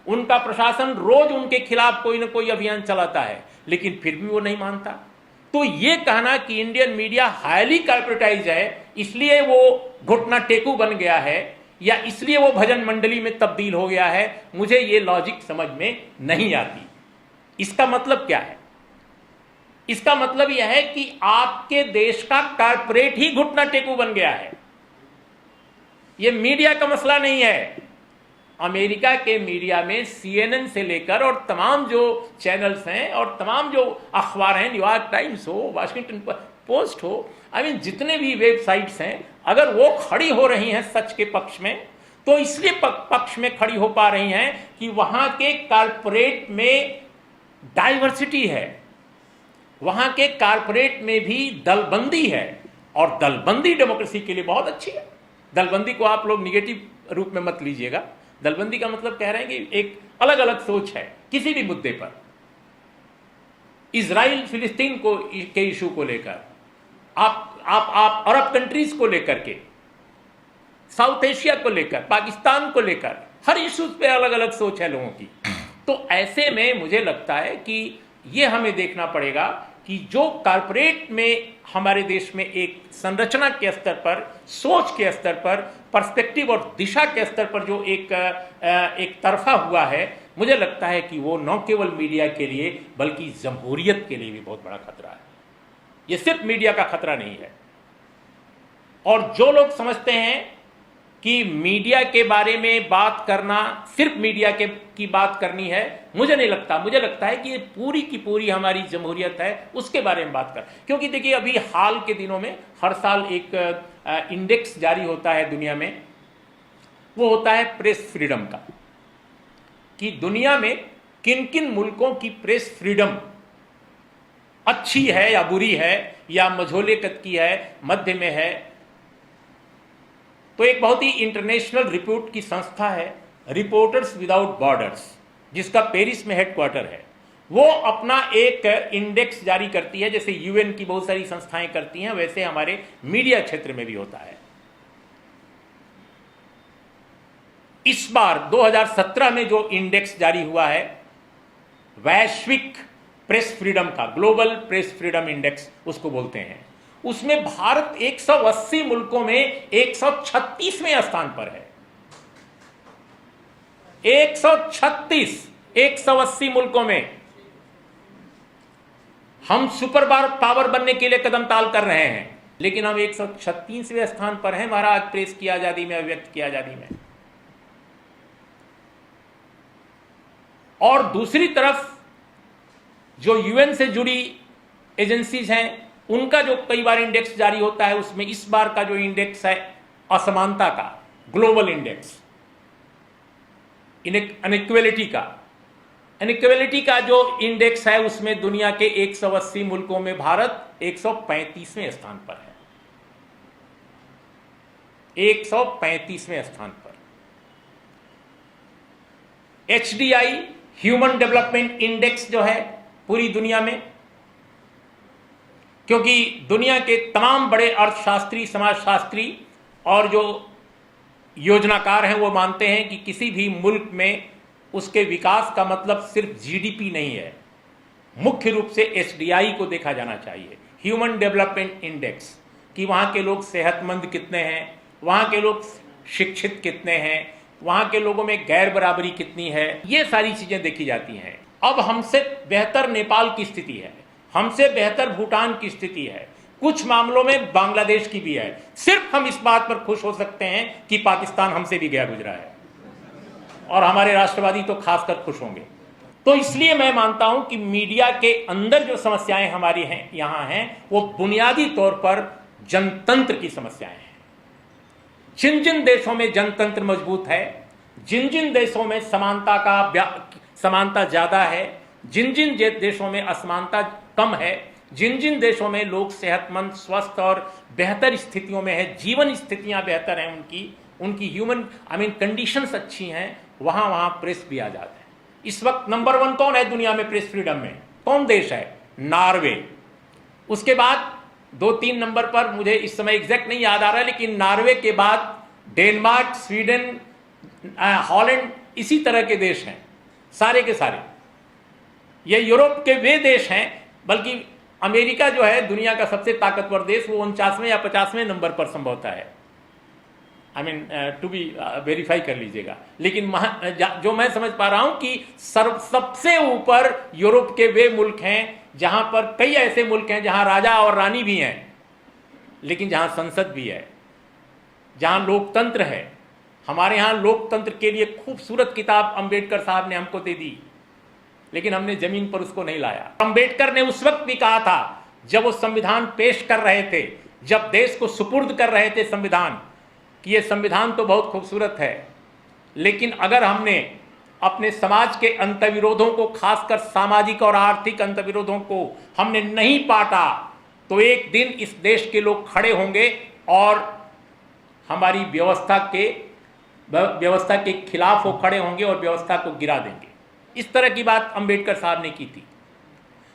B: उनका प्रशासन रोज उनके खिलाफ कोई ना कोई अभियान चलाता है, लेकिन फिर भी वो नहीं मानता। तो ये कहना कि इंडियन मीडिया हाईली कॉर्पोरेटाइज है, इसलिए वो घुटना टेकू बन गया है या इसलिए वो भजन मंडली में तब्दील हो गया है, मुझे ये लॉजिक समझ में नहीं आती। इसका मतलब क्या है? इसका मतलब यह है कि आपके देश का कॉर्पोरेट ही घुटना टेकू बन गया है। ये मीडिया का मसला नहीं है। अमेरिका के मीडिया में CNN से लेकर और तमाम जो चैनल्स हैं और तमाम जो अखबार हैं, न्यूयॉर्क टाइम्स हो, वाशिंगटन पोस्ट हो, जितने भी वेबसाइट्स हैं, अगर वो खड़ी हो रही हैं सच के पक्ष में, तो इसलिए पक्ष में खड़ी हो पा रही हैं कि वहां के कॉर्पोरेट में डाइवर्सिटी है, वहां के कॉर्पोरेट में भी दलबंदी है, और दलबंदी डेमोक्रेसी के लिए बहुत अच्छी है। दलबंदी को आप लोग निगेटिव रूप में मत लीजिएगा। दलबंदी का मतलब कह रहे हैं कि एक अलग अलग सोच है किसी भी मुद्दे पर, इजराइल फिलिस्तीन को के इशू को लेकर, आप अरब कंट्रीज को लेकर के, साउथ एशिया को लेकर, पाकिस्तान को लेकर, हर इशू पे अलग अलग सोच है लोगों की। तो ऐसे में मुझे लगता है कि ये हमें देखना पड़ेगा कि जो कॉर्पोरेट में हमारे देश में एक संरचना के स्तर पर, सोच के स्तर पर, पर्सपेक्टिव और दिशा के स्तर पर जो एक तरफा हुआ है, मुझे लगता है कि वो न केवल मीडिया के लिए बल्कि जमहूरियत के लिए भी बहुत बड़ा खतरा है। ये सिर्फ मीडिया का खतरा नहीं है। और जो लोग समझते हैं कि मीडिया के बारे में बात करना सिर्फ मीडिया की बात करनी है, मुझे नहीं लगता। मुझे लगता है कि ये पूरी की पूरी हमारी जमहूरियत है, उसके बारे में बात कर। क्योंकि देखिए, अभी हाल के दिनों में हर साल एक इंडेक्स जारी होता है दुनिया में, वो होता है प्रेस फ्रीडम का, कि दुनिया में किन किन मुल्कों की प्रेस फ्रीडम अच्छी है या बुरी है, या मझोले कद की है, मध्य में है। तो एक बहुत ही इंटरनेशनल रिपोर्ट की संस्था है, रिपोर्टर्स विदाउट बॉर्डर्स, जिसका पेरिस में हेडक्वार्टर है, वो अपना एक इंडेक्स जारी करती है, जैसे UN की बहुत सारी संस्थाएं करती हैं, वैसे हमारे मीडिया क्षेत्र में भी होता है। इस बार 2017 में जो इंडेक्स जारी हुआ है, वैश्विक प्रेस फ्रीडम का, ग्लोबल प्रेस फ्रीडम इंडेक्स उसको बोलते हैं, उसमें भारत 180 मुल्कों में 136वें स्थान पर है। 136, 180 मुल्कों में। हम सुपर पावर बनने के लिए कदम ताल कर रहे हैं, लेकिन हम 136वें स्थान पर हैं महाराज, प्रेस की आजादी में, अभिव्यक्ति की आजादी में। और दूसरी तरफ जो UN से जुड़ी एजेंसीज हैं, उनका जो कई बार इंडेक्स जारी होता है, उसमें इस बार का जो इंडेक्स है असमानता का, ग्लोबल इंडेक्स, इनइक्वालिटी का जो इंडेक्स है, उसमें दुनिया के 180 मुल्कों में भारत 135वें स्थान पर है। 135वें स्थान पर। HDI ह्यूमन डेवलपमेंट इंडेक्स जो है पूरी दुनिया में, क्योंकि दुनिया के तमाम बड़े अर्थशास्त्री, समाजशास्त्री और जो योजनाकार हैं, वो मानते हैं कि किसी भी मुल्क में उसके विकास का मतलब सिर्फ GDP नहीं है, मुख्य रूप से HDI को देखा जाना चाहिए, ह्यूमन डेवलपमेंट इंडेक्स, कि वहाँ के लोग सेहतमंद कितने हैं, वहाँ के लोग शिक्षित कितने हैं, वहाँ के लोगों में गैर बराबरी कितनी है, ये सारी चीज़ें देखी जाती हैं। अब हमसे बेहतर नेपाल की स्थिति है, हमसे बेहतर भूटान की स्थिति है, कुछ मामलों में बांग्लादेश की भी है। सिर्फ हम इस बात पर खुश हो सकते हैं कि पाकिस्तान हमसे भी गया गुजरा है, और हमारे राष्ट्रवादी तो खासकर खुश होंगे। तो इसलिए मैं मानता हूं कि मीडिया के अंदर जो समस्याएं हमारी हैं यहां हैं, वो बुनियादी तौर पर जनतंत्र की समस्याएं हैं। जिन जिन देशों में जनतंत्र मजबूत है, जिन जिन देशों में समानता ज्यादा है, जिन जिन देशों में असमानता कम है, जिन जिन देशों में लोग सेहतमंद, स्वस्थ और बेहतर स्थितियों में है, जीवन स्थितियां बेहतर हैं, उनकी ह्यूमन कंडीशंस अच्छी हैं, वहां प्रेस भी आजाद है। इस वक्त नंबर 1 कौन है दुनिया में प्रेस फ्रीडम में? कौन देश है? नॉर्वे। उसके बाद 2-3 नंबर पर मुझे इस समय एग्जैक्ट नहीं याद आ रहा है, लेकिन नॉर्वे के बाद डेनमार्क, स्वीडन, हॉलैंड, इसी तरह के देश हैं सारे के सारे। ये यूरोप के वे देश हैं, बल्कि अमेरिका जो है दुनिया का सबसे ताकतवर देश, वो 49वें या 50वें नंबर पर संभवतः है। टू बी वेरीफाई कर लीजिएगा। लेकिन जो मैं समझ पा रहा हूं कि सबसे ऊपर यूरोप के वे मुल्क हैं जहां पर कई ऐसे मुल्क हैं जहां राजा और रानी भी हैं, लेकिन जहां संसद भी है, जहां लोकतंत्र है। हमारे यहां लोकतंत्र के लिए खूबसूरत किताब अंबेडकर साहब ने हमको दे दी, लेकिन हमने जमीन पर उसको नहीं लाया। अंबेडकर ने उस वक्त भी कहा था जब वो संविधान पेश कर रहे थे, जब देश को सुपुर्द कर रहे थे संविधान, कि ये संविधान तो बहुत खूबसूरत है, लेकिन अगर हमने अपने समाज के अंतर्विरोधों को, खासकर सामाजिक और आर्थिक अंतर्विरोधों को हमने नहीं पाटा, तो एक दिन इस देश के लोग खड़े होंगे और हमारी व्यवस्था के खिलाफ वो खड़े होंगे और व्यवस्था को गिरा देंगे। इस तरह की बात अंबेडकर साहब ने की थी।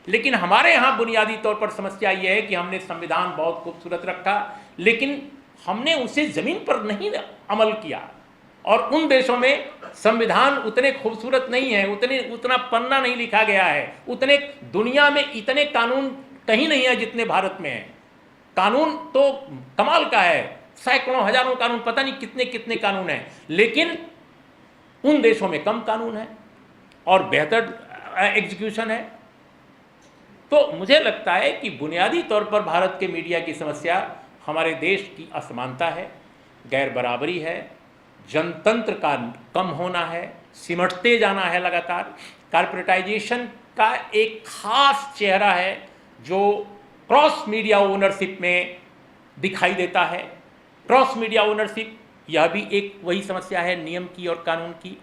B: लेकिन हमारे यहाँ बुनियादी तौर पर समस्या यह है कि हमने संविधान बहुत खूबसूरत रखा, लेकिन हमने उसे जमीन पर नहीं अमल किया। और उन देशों में संविधान उतने खूबसूरत नहीं है, उतना पन्ना नहीं लिखा गया है, उतने दुनिया में इतने कानून कहीं नहीं है जितने भारत में है। कानून तो कमाल का है, सैकड़ों हजारों कानून, पता नहीं कितने कितने कानून हैं, लेकिन उन देशों में कम कानून है और बेहतर एग्जीक्यूशन है। तो मुझे लगता है कि बुनियादी तौर पर भारत के मीडिया की समस्या हमारे देश की असमानता है, गैर बराबरी है, जनतंत्र का कम होना है, सिमटते जाना है लगातार। कॉर्पोरेटाइजेशन का एक खास चेहरा है जो क्रॉस मीडिया ओनरशिप में दिखाई देता है। क्रॉस मीडिया ओनरशिप यह भी एक वही समस्या है नियम की और कानून की।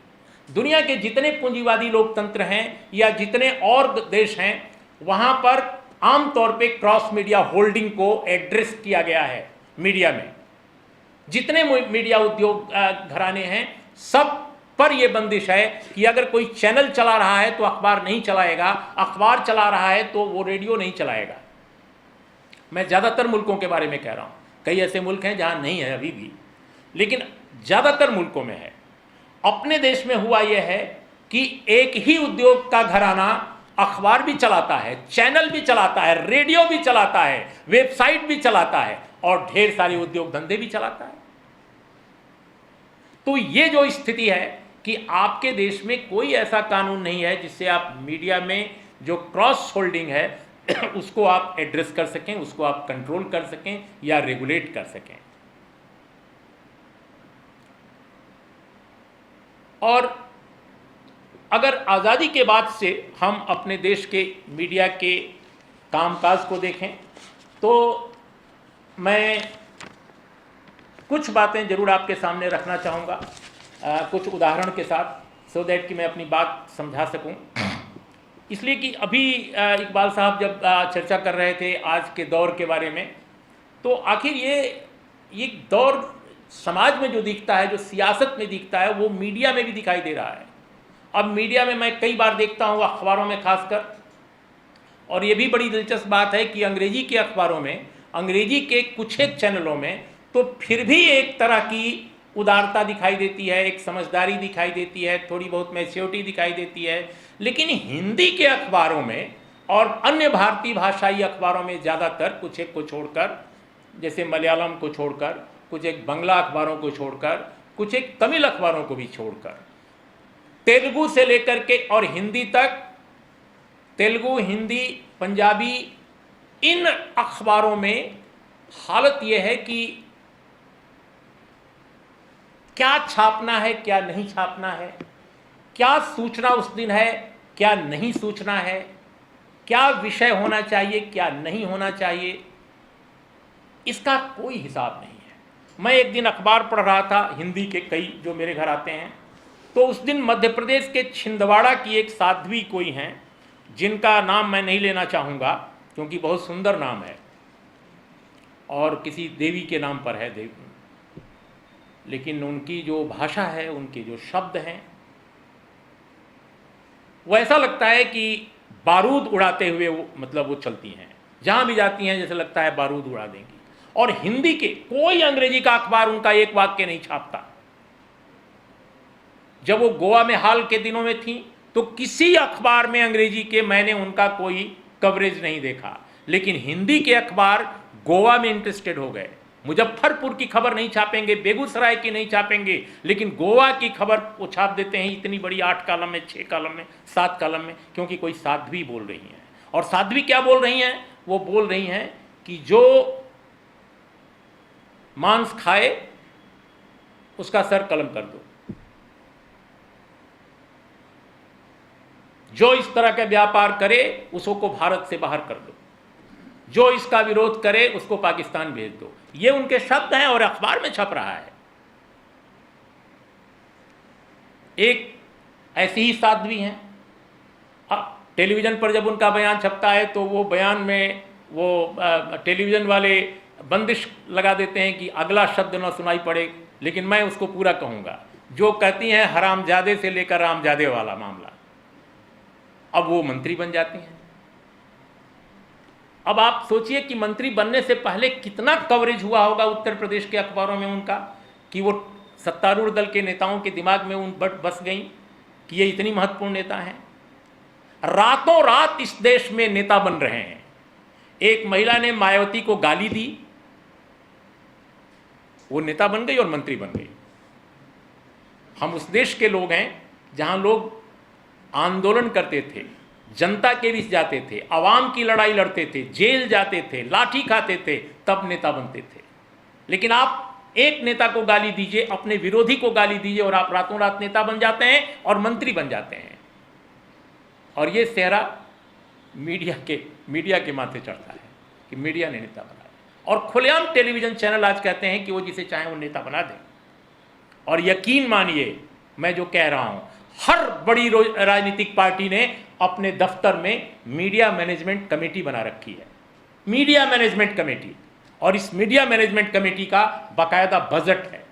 B: दुनिया के जितने पूंजीवादी लोकतंत्र हैं या जितने और देश हैं, वहाँ पर आमतौर पे क्रॉस मीडिया होल्डिंग को एड्रेस किया गया है। मीडिया में जितने मीडिया उद्योग घराने हैं, सब पर यह बंदिश है कि अगर कोई चैनल चला रहा है तो अखबार नहीं चलाएगा, अखबार चला रहा है तो वो रेडियो नहीं चलाएगा। मैं ज़्यादातर मुल्कों के बारे में कह रहा हूँ, कई ऐसे मुल्क हैं जहाँ नहीं है अभी भी, लेकिन ज़्यादातर मुल्कों में है। अपने देश में हुआ यह है कि एक ही उद्योग का घराना अखबार भी चलाता है, चैनल भी चलाता है, रेडियो भी चलाता है, वेबसाइट भी चलाता है और ढेर सारे उद्योग धंधे भी चलाता है। तो ये जो स्थिति है कि आपके देश में कोई ऐसा कानून नहीं है जिससे आप मीडिया में जो क्रॉस होल्डिंग है उसको आप एड्रेस कर सकें, उसको आप कंट्रोल कर सकें या रेगुलेट कर सकें। और अगर आज़ादी के बाद से हम अपने देश के मीडिया के कामकाज को देखें तो मैं कुछ बातें ज़रूर आपके सामने रखना चाहूँगा, कुछ उदाहरण के साथ, सो दैट कि मैं अपनी बात समझा सकूँ। इसलिए कि अभी इकबाल साहब जब चर्चा कर रहे थे आज के दौर के बारे में, तो आखिर ये दौर समाज में जो दिखता है, जो सियासत में दिखता है, वो मीडिया में भी दिखाई दे रहा है। अब मीडिया में मैं कई बार देखता हूँ, अखबारों में खासकर, और ये भी बड़ी दिलचस्प बात है कि अंग्रेजी के अखबारों में, अंग्रेजी के कुछ एक चैनलों में तो फिर भी एक तरह की उदारता दिखाई देती है, एक समझदारी दिखाई देती है, थोड़ी बहुत मैच्योरिटी दिखाई देती है। लेकिन हिंदी के अखबारों में और अन्य भारतीय भाषाई अखबारों में ज़्यादातर, कुछ एक को छोड़कर, जैसे मलयालम को छोड़कर, कुछ एक बांग्ला अखबारों को छोड़कर, कुछ एक तमिल अखबारों को भी छोड़कर, तेलुगु से लेकर के और हिंदी तक, तेलुगु, हिंदी, पंजाबी, इन अखबारों में हालत यह है कि क्या छापना है, क्या नहीं छापना है, क्या सूचना उस दिन है, क्या नहीं सूचना है, क्या विषय होना चाहिए, क्या नहीं होना चाहिए, इसका कोई हिसाब नहीं है। मैं एक दिन अखबार पढ़ रहा था, हिंदी के कई जो मेरे घर आते हैं, तो उस दिन मध्य प्रदेश के छिंदवाड़ा की एक साध्वी कोई हैं, जिनका नाम मैं नहीं लेना चाहूँगा क्योंकि बहुत सुंदर नाम है और किसी देवी के नाम पर है, लेकिन उनकी जो भाषा है, उनके जो शब्द हैं, वो ऐसा लगता है कि बारूद उड़ाते हुए वो चलती हैं, जहाँ भी जाती हैं जैसे लगता है बारूद उड़ा देंगी। और हिंदी के कोई अंग्रेजी का अखबार उनका एक वाक्य नहीं छापता। जब वो गोवा में हाल के दिनों में थी तो किसी अखबार में अंग्रेजी के मैंने उनका कोई कवरेज नहीं देखा, लेकिन हिंदी के अखबार गोवा में इंटरेस्टेड हो गए। मुजफ्फरपुर की खबर नहीं छापेंगे, बेगूसराय की नहीं छापेंगे, लेकिन गोवा की खबर वो छाप देते हैं, इतनी बड़ी 8 कॉलम में, 6 कॉलम में, 7 कॉलम में, क्योंकि कोई साध्वी बोल रही हैं। और साध्वी क्या बोल रही हैं? वो बोल रही हैं कि जो मांस खाए उसका सर कलम कर दो, जो इस तरह का व्यापार करे उसको भारत से बाहर कर दो, जो इसका विरोध करे उसको पाकिस्तान भेज दो। ये उनके शब्द हैं और अखबार में छप रहा है। एक ऐसी ही साध्वी हैं, टेलीविजन पर जब उनका बयान छपता है तो वो बयान में वो टेलीविजन वाले बंदिश लगा देते हैं कि अगला शब्द न सुनाई पड़े, लेकिन मैं उसको पूरा कहूँगा। जो कहती हैं हरामजादे से लेकर रामजादे वाला मामला, अब वो मंत्री बन जाती हैं। अब आप सोचिए कि मंत्री बनने से पहले कितना कवरेज हुआ होगा उत्तर प्रदेश के अखबारों में उनका, कि वो सत्तारूढ़ दल के नेताओं के दिमाग में उन बस गई कि ये इतनी महत्वपूर्ण नेता हैं। रातों रात इस देश में नेता बन रहे हैं। एक महिला ने मायावती को गाली दी, वो नेता बन गई और मंत्री बन गई। हम उस देश के लोग हैं जहां लोग आंदोलन करते थे, जनता के बीच जाते थे, आवाम की लड़ाई लड़ते थे, जेल जाते थे, लाठी खाते थे, तब नेता बनते थे। लेकिन आप एक नेता को गाली दीजिए, अपने विरोधी को गाली दीजिए और आप रातों रात नेता बन जाते हैं और मंत्री बन जाते हैं। और ये सेहरा मीडिया के माथे चढ़ता है कि मीडिया ने नेता बनाया, और खुलेआम टेलीविजन चैनल आज कहते हैं कि वो जिसे चाहे वो नेता बना दें। और यकीन मानिए मैं जो कह रहा हूं, हर बड़ी राजनीतिक पार्टी ने अपने दफ्तर में मीडिया मैनेजमेंट कमेटी बना रखी है, मीडिया मैनेजमेंट कमेटी, और इस मीडिया मैनेजमेंट कमेटी का बाकायदा बजट है।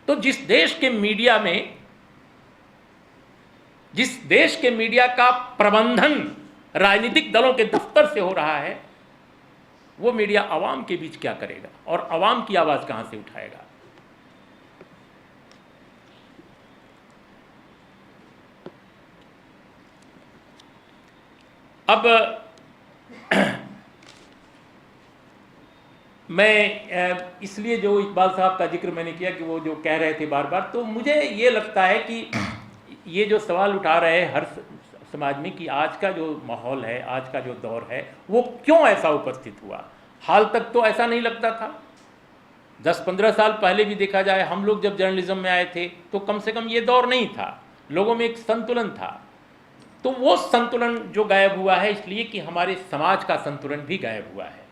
B: तो जिस देश के मीडिया का प्रबंधन राजनीतिक दलों के दफ्तर से हो रहा है, वो मीडिया आवाम के बीच क्या करेगा और आवाम की आवाज कहां से उठाएगा? अब मैं इसलिए जो इकबाल साहब का जिक्र मैंने किया कि वो जो कह रहे थे बार बार, तो मुझे ये लगता है कि ये जो सवाल उठा रहे हैं हर समाज में कि आज का जो माहौल है, आज का जो दौर है, वो क्यों ऐसा उपस्थित हुआ। हाल तक तो ऐसा नहीं लगता था। 10-15 साल पहले भी देखा जाए, हम लोग जब जर्नलिज्म में आए थे तो कम से कम ये दौर नहीं था, लोगों में एक संतुलन था। तो वो संतुलन जो गायब हुआ है इसलिए कि हमारे समाज का संतुलन भी गायब हुआ है।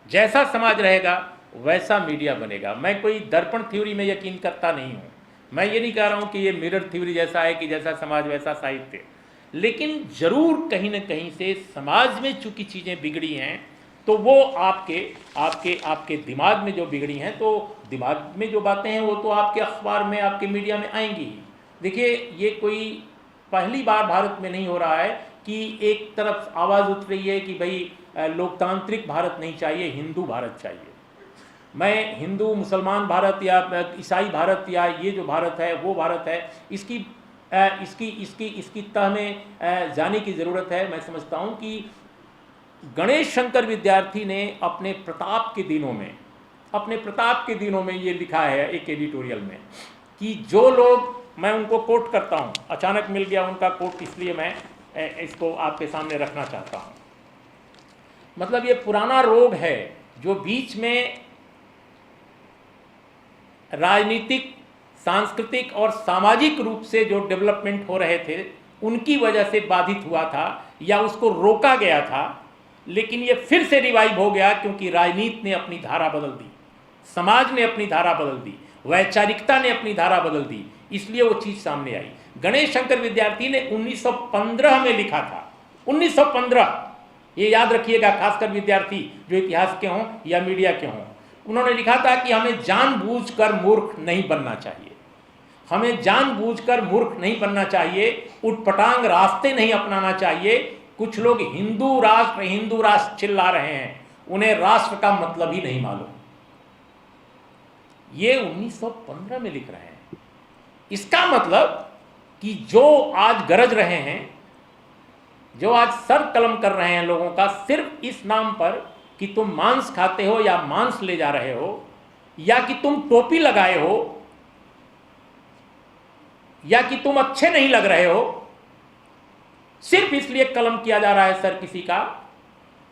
B: जैसा समाज रहेगा वैसा मीडिया बनेगा। मैं कोई दर्पण थ्योरी में यकीन करता नहीं हूँ। मैं ये नहीं कह रहा हूँ कि ये मिरर थ्योरी जैसा है कि जैसा समाज वैसा साहित्य, लेकिन जरूर कहीं ना कहीं से समाज में चूंकि चीज़ें बिगड़ी हैं तो वो आपके दिमाग में जो बिगड़ी हैं, तो दिमाग में जो बातें हैं वो तो आपके अखबार में, आपके मीडिया में आएंगी ही। देखिए, ये कोई पहली बार भारत में नहीं हो रहा है कि एक तरफ आवाज़ उठ रही है कि भाई लोकतांत्रिक भारत नहीं चाहिए, हिंदू भारत चाहिए। मैं हिंदू मुसलमान भारत या ईसाई भारत या ये जो भारत है वो भारत है, इसकी तह में जाने की ज़रूरत है। मैं समझता हूँ कि गणेश शंकर विद्यार्थी ने अपने प्रताप के दिनों में ये लिखा है एक एडिटोरियल में कि जो लोग, मैं उनको कोट करता हूँ, अचानक मिल गया उनका कोट, इसलिए मैं इसको आपके सामने रखना चाहता हूँ। मतलब ये पुराना रोग है जो बीच में राजनीतिक, सांस्कृतिक और सामाजिक रूप से जो डेवलपमेंट हो रहे थे उनकी वजह से बाधित हुआ था या उसको रोका गया था, लेकिन ये फिर से रिवाइव हो गया क्योंकि राजनीति ने अपनी धारा बदल दी, समाज ने अपनी धारा बदल दी, वैचारिकता ने अपनी धारा बदल दी, इसलिए वो चीज़ सामने आई। गणेश शंकर विद्यार्थी ने 1915 में लिखा था, 1915, ये याद रखिएगा, खासकर विद्यार्थी जो इतिहास के हों या मीडिया के हों। उन्होंने लिखा था कि हमें जानबूझकर मूर्ख नहीं बनना चाहिए, हमें जानबूझकर मूर्ख नहीं बनना चाहिए, उटपटांग रास्ते नहीं अपनाना चाहिए। कुछ लोग हिंदू राष्ट्र चिल्ला रहे हैं, उन्हें राष्ट्र का मतलब ही नहीं मालूम। ये 1915 में लिख रहे हैं। इसका मतलब कि जो आज गरज रहे हैं, जो आज सर कलम कर रहे हैं लोगों का, सिर्फ इस नाम पर कि तुम मांस खाते हो या मांस ले जा रहे हो, या कि तुम टोपी लगाए हो, या कि तुम अच्छे नहीं लग रहे हो, सिर्फ इसलिए कलम किया जा रहा है सर किसी का,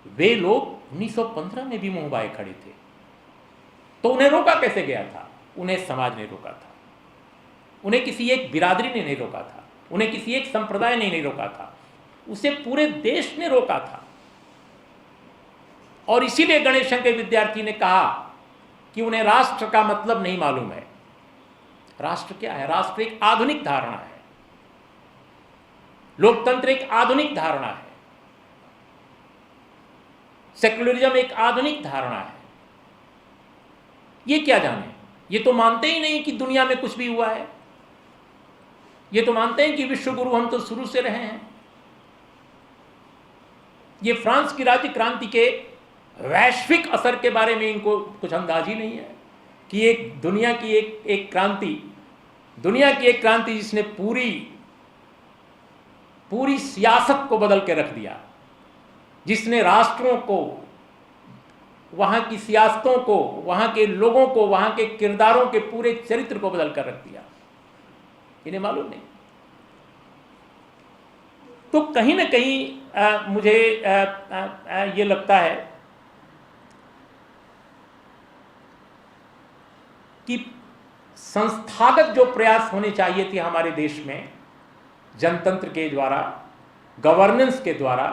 B: वे लोग 1915 में भी मुंह बाए खड़े थे। तो उन्हें रोका कैसे गया था? उन्हें समाज ने रोका था, उन्हें किसी एक बिरादरी ने नहीं रोका था, उन्हें किसी एक संप्रदाय ने नहीं रोका था, उसे पूरे देश ने रोका था। और इसीलिए गणेश शंकर विद्यार्थी ने कहा कि उन्हें राष्ट्र का मतलब नहीं मालूम है। राष्ट्र क्या है? राष्ट्र एक आधुनिक धारणा है, लोकतंत्र एक आधुनिक धारणा है, सेक्युलरिज्म एक आधुनिक धारणा है। ये क्या जाने, ये तो मानते ही नहीं कि दुनिया में कुछ भी हुआ है, ये तो मानते हैं कि विश्व गुरु हम तो शुरू से रहे हैं। ये फ्रांस की राज्य क्रांति के वैश्विक असर के बारे में इनको कुछ अंदाज ही नहीं है कि एक दुनिया की एक क्रांति जिसने पूरी सियासत को बदल के रख दिया, जिसने राष्ट्रों को, वहां की सियासतों को, वहां के लोगों को, वहां के किरदारों के पूरे चरित्र को बदल कर रख दिया, इन्हें मालूम नहीं। तो कहीं ना कहीं मुझे ये लगता है कि संस्थागत जो प्रयास होने चाहिए थे हमारे देश में जनतंत्र के द्वारा, गवर्नेंस के द्वारा,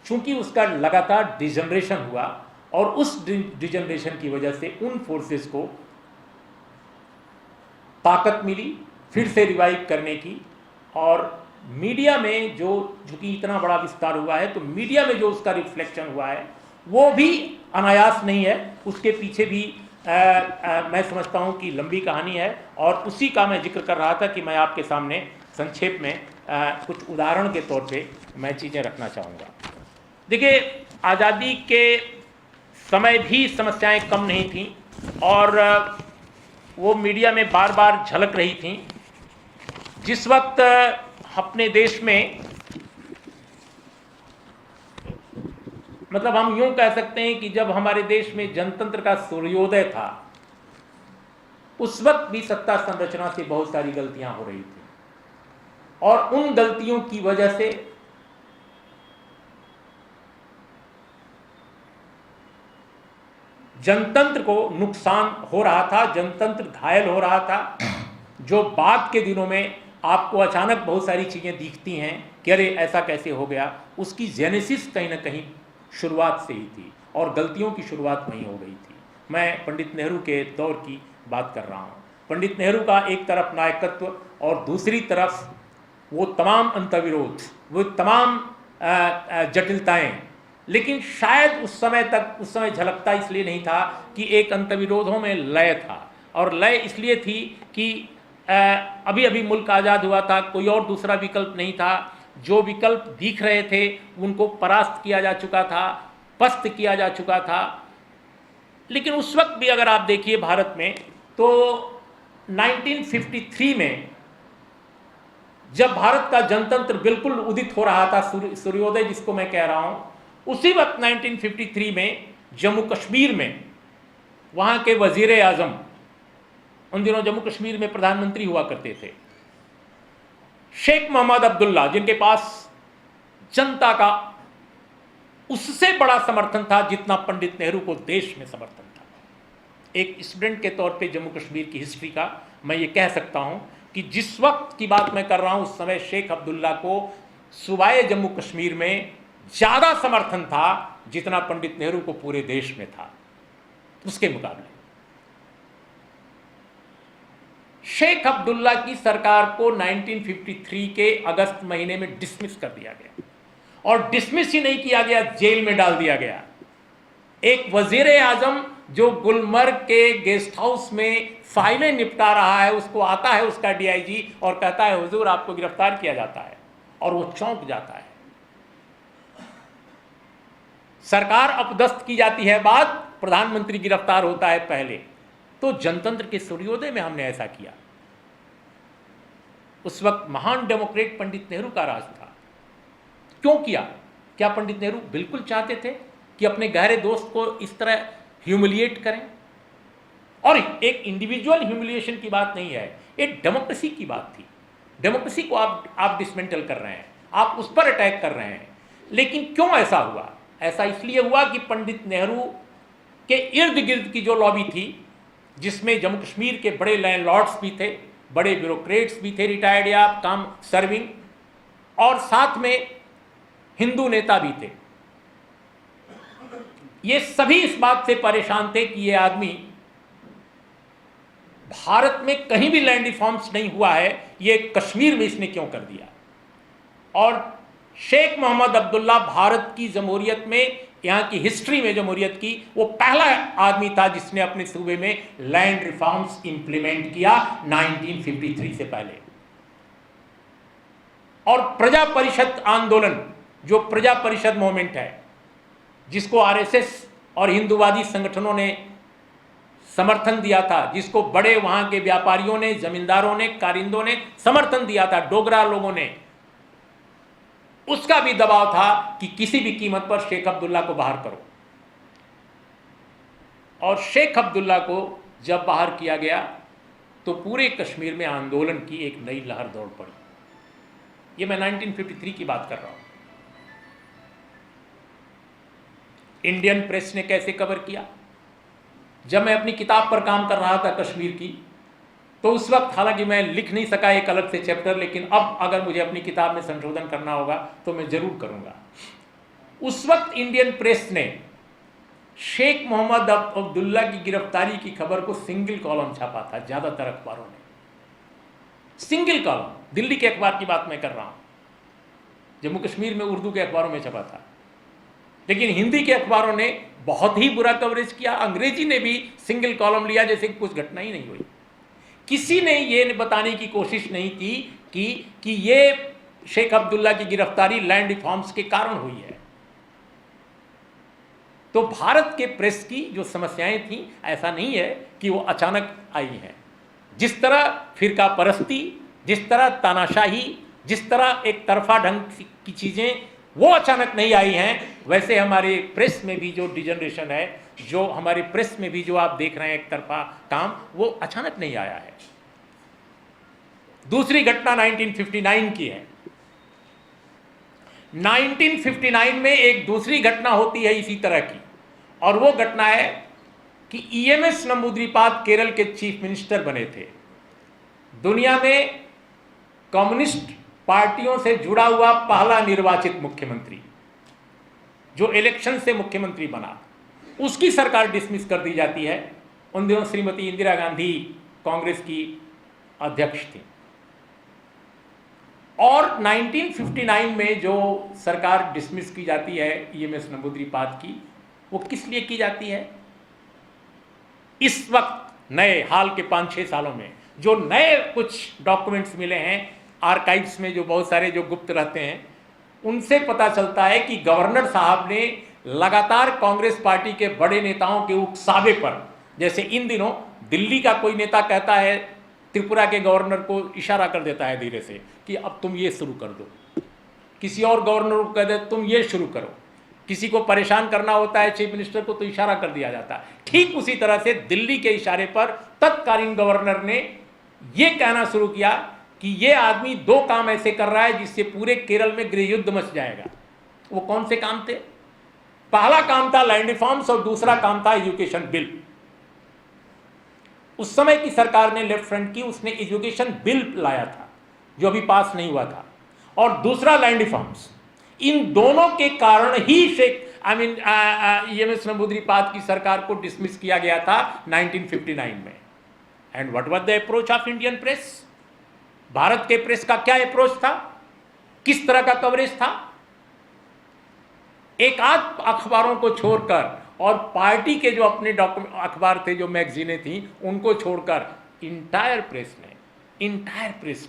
B: चूंकि उसका लगातार डिजनरेशन हुआ और उस डिजनरेशन की वजह से उन फोर्सेस को ताकत मिली फिर से रिवाइव करने की। और मीडिया में जो चूंकि इतना बड़ा विस्तार हुआ है, तो मीडिया में जो उसका रिफ्लेक्शन हुआ है वो भी अनायास नहीं है, उसके पीछे भी मैं समझता हूं कि लंबी कहानी है। और उसी का मैं जिक्र कर रहा था कि मैं आपके सामने संक्षेप में कुछ उदाहरण के तौर पे मैं चीज़ें रखना चाहूँगा। देखिए, आज़ादी के समय भी समस्याएं कम नहीं थीं और वो मीडिया में बार बार झलक रही थीं। जिस वक्त अपने देश में, मतलब हम यूं कह सकते हैं कि जब हमारे देश में जनतंत्र का सूर्योदय था, उस वक्त भी सत्ता संरचना से बहुत सारी गलतियां हो रही थी और उन गलतियों की वजह से जनतंत्र को नुकसान हो रहा था, जनतंत्र घायल हो रहा था। जो बाद के दिनों में आपको अचानक बहुत सारी चीज़ें दिखती हैं कि अरे ऐसा कैसे हो गया, उसकी जेनेसिस कहीं ना कहीं शुरुआत से ही थी और गलतियों की शुरुआत वहीं हो गई थी। मैं पंडित नेहरू के दौर की बात कर रहा हूँ। पंडित नेहरू का एक तरफ नायकत्व और दूसरी तरफ वो तमाम अंतर्विरोध, वो तमाम जटिलताएं, लेकिन शायद उस समय झलकता इसलिए नहीं था कि एक अंतर्विरोधों में लय था। और लय इसलिए थी कि अभी अभी मुल्क आज़ाद हुआ था, कोई और दूसरा विकल्प नहीं था। जो विकल्प दिख रहे थे उनको परास्त किया जा चुका था, पस्त किया जा चुका था। लेकिन उस वक्त भी अगर आप देखिए भारत में, तो 1953 में जब भारत का जनतंत्र बिल्कुल उदित हो रहा था, सूर्योदय जिसको मैं कह रहा हूँ, उसी वक्त 1953 में जम्मू कश्मीर में वहां के वजीर आजम, उन दिनों जम्मू कश्मीर में प्रधानमंत्री हुआ करते थे, शेख मोहम्मद अब्दुल्ला, जिनके पास जनता का उससे बड़ा समर्थन था जितना पंडित नेहरू को देश में समर्थन था। एक स्टूडेंट के तौर पे जम्मू कश्मीर की हिस्ट्री का मैं ये कह सकता हूं कि जिस वक्त की बात मैं कर रहा हूं उस समय शेख अब्दुल्ला को सूबाए जम्मू कश्मीर में ज्यादा समर्थन था जितना पंडित नेहरू को पूरे देश में था। उसके मुकाबले शेख अब्दुल्ला की सरकार को 1953 के अगस्त महीने में डिसमिस कर दिया गया, और डिसमिस ही नहीं किया गया, जेल में डाल दिया गया। एक वजीर आजम जो गुलमर्ग के गेस्ट हाउस में फाइलें निपटा रहा है, उसको आता है उसका डीआईजी और कहता है हुजूर आपको गिरफ्तार किया जाता है, और वो चौंक जाता है। सरकार अपदस्थ की जाती है बाद, प्रधानमंत्री गिरफ्तार होता है पहले। तो जनतंत्र के सूर्योदय में हमने ऐसा किया। उस वक्त महान डेमोक्रेट पंडित नेहरू का राज था। क्यों किया? क्या पंडित नेहरू बिल्कुल चाहते थे कि अपने गहरे दोस्त को इस तरह ह्यूमिलिएट करें? और एक इंडिविजुअल ह्यूमिलिएशन की बात नहीं है, एक डेमोक्रेसी की बात थी। डेमोक्रेसी को आप डिसमेंटल कर रहे हैं, आप उस पर अटैक कर रहे हैं। लेकिन क्यों ऐसा हुआ? ऐसा इसलिए हुआ कि पंडित नेहरू के इर्द गिर्द की जो लॉबी थी, जिसमें जम्मू कश्मीर के बड़े लैंडलॉर्ड्स भी थे, बड़े ब्यूरोक्रेट्स भी थे, रिटायर्ड या काम सर्विंग, और साथ में हिंदू नेता भी थे, ये सभी इस बात से परेशान थे कि ये आदमी भारत में कहीं भी लैंड रिफॉर्म्स नहीं हुआ है, ये कश्मीर में इसने क्यों कर दिया। और शेख मोहम्मद अब्दुल्ला भारत की जमहूरियत में, यहाँ की हिस्ट्री में जमहूरियत की, वो पहला आदमी था जिसने अपने सूबे में लैंड रिफॉर्म्स इंप्लीमेंट किया 1953 से पहले। और प्रजा परिषद आंदोलन, जो प्रजा परिषद मूवमेंट है, जिसको आरएसएस और हिंदूवादी संगठनों ने समर्थन दिया था, जिसको बड़े वहां के व्यापारियों ने, जमींदारों ने, कारिंदों ने समर्थन दिया था, डोगरा लोगों ने, उसका भी दबाव था कि किसी भी कीमत पर शेख अब्दुल्ला को बाहर करो। और शेख अब्दुल्ला को जब बाहर किया गया तो पूरे कश्मीर में आंदोलन की एक नई लहर दौड़ पड़ी। ये मैं 1953 की बात कर रहा हूं। इंडियन प्रेस ने कैसे कवर किया? जब मैं अपनी किताब पर काम कर रहा था कश्मीर की, तो उस वक्त हालांकि मैं लिख नहीं सका एक अलग से चैप्टर, लेकिन अब अगर मुझे अपनी किताब में संशोधन करना होगा तो मैं जरूर करूंगा। उस वक्त इंडियन प्रेस ने शेख मोहम्मद अब्दुल्ला की गिरफ्तारी की खबर को सिंगल कॉलम छापा था। ज्यादातर अखबारों ने सिंगल कॉलम, दिल्ली के अखबार की बात मैं कर रहा हूं, जम्मू कश्मीर में उर्दू के अखबारों में छपा था, लेकिन हिंदी के अखबारों ने बहुत ही बुरा कवरेज किया। अंग्रेजी ने भी सिंगल कॉलम लिया जैसे कि कुछ घटना ही नहीं हुई। किसी ने ये बताने की कोशिश नहीं की कि ये शेख अब्दुल्ला की गिरफ्तारी लैंड रिफॉर्म्स के कारण हुई है। तो भारत के प्रेस की जो समस्याएं थी, ऐसा नहीं है कि वो अचानक आई हैं। जिस तरह फिरका परस्ती, जिस तरह तानाशाही, जिस तरह एक तरफा ढंग की चीजें वो अचानक नहीं आई हैं, वैसे हमारे प्रेस में भी जो डिजनरेशन है, जो हमारे प्रेस में भी जो आप देख रहे हैं एक तरफा काम, वो अचानक नहीं आया है। दूसरी घटना 1959 की है। 1959 में एक दूसरी घटना होती है इसी तरह की, और वो घटना है कि ईएमएस नंबूद्रीपाद केरल के चीफ मिनिस्टर बने थे। दुनिया में कम्युनिस्ट पार्टियों से जुड़ा हुआ पहला निर्वाचित मुख्यमंत्री, जो इलेक्शन से मुख्यमंत्री बना, उसकी सरकार डिसमिस कर दी जाती है। उन दिनों श्रीमती इंदिरा गांधी कांग्रेस की अध्यक्ष थी। और 1959 में जो सरकार डिसमिस की जाती है ईएमएस नंबूद्रीपाद की, वो किस लिए की जाती है? इस वक्त नए हाल के 5-6 सालों में जो नए कुछ डॉक्यूमेंट्स मिले हैं आर्काइव्स में, जो बहुत सारे जो गुप्त रहते हैं, उनसे पता चलता है कि गवर्नर साहब ने लगातार कांग्रेस पार्टी के बड़े नेताओं के उकसावे पर, जैसे इन दिनों दिल्ली का कोई नेता कहता है, त्रिपुरा के गवर्नर को इशारा कर देता है धीरे से कि अब तुम ये शुरू कर दो, किसी और गवर्नर को कह दे तुम ये शुरू करो, किसी को परेशान करना होता है चीफ मिनिस्टर को तो इशारा कर दिया जाता है। ठीक उसी तरह से दिल्ली के इशारे पर तत्कालीन गवर्नर ने यह कहना शुरू किया कि यह आदमी दो काम ऐसे कर रहा है जिससे पूरे केरल में गृह युद्ध मच जाएगा। वो कौन से काम थे? पहला काम था लैंड रिफॉर्म्स और दूसरा काम था एजुकेशन बिल। उस समय की सरकार ने लेफ्ट फ्रंट की, उसने एजुकेशन बिल लाया था जो अभी पास नहीं हुआ था, और दूसरा लैंड रिफॉर्म्स। इन दोनों के कारण ही EMS नंबूदिरीपाद की सरकार को डिसमिस किया गया था 1959 में। And what was the approach of Indian press? Bharat के प्रेस का क्या अप्रोच था? किस तरह का कवरेज था? एक आध अखबारों को छोड़कर और पार्टी के जो अपने अखबार थे, जो मैगजीनें थी, उनको छोड़कर इंटायर प्रेस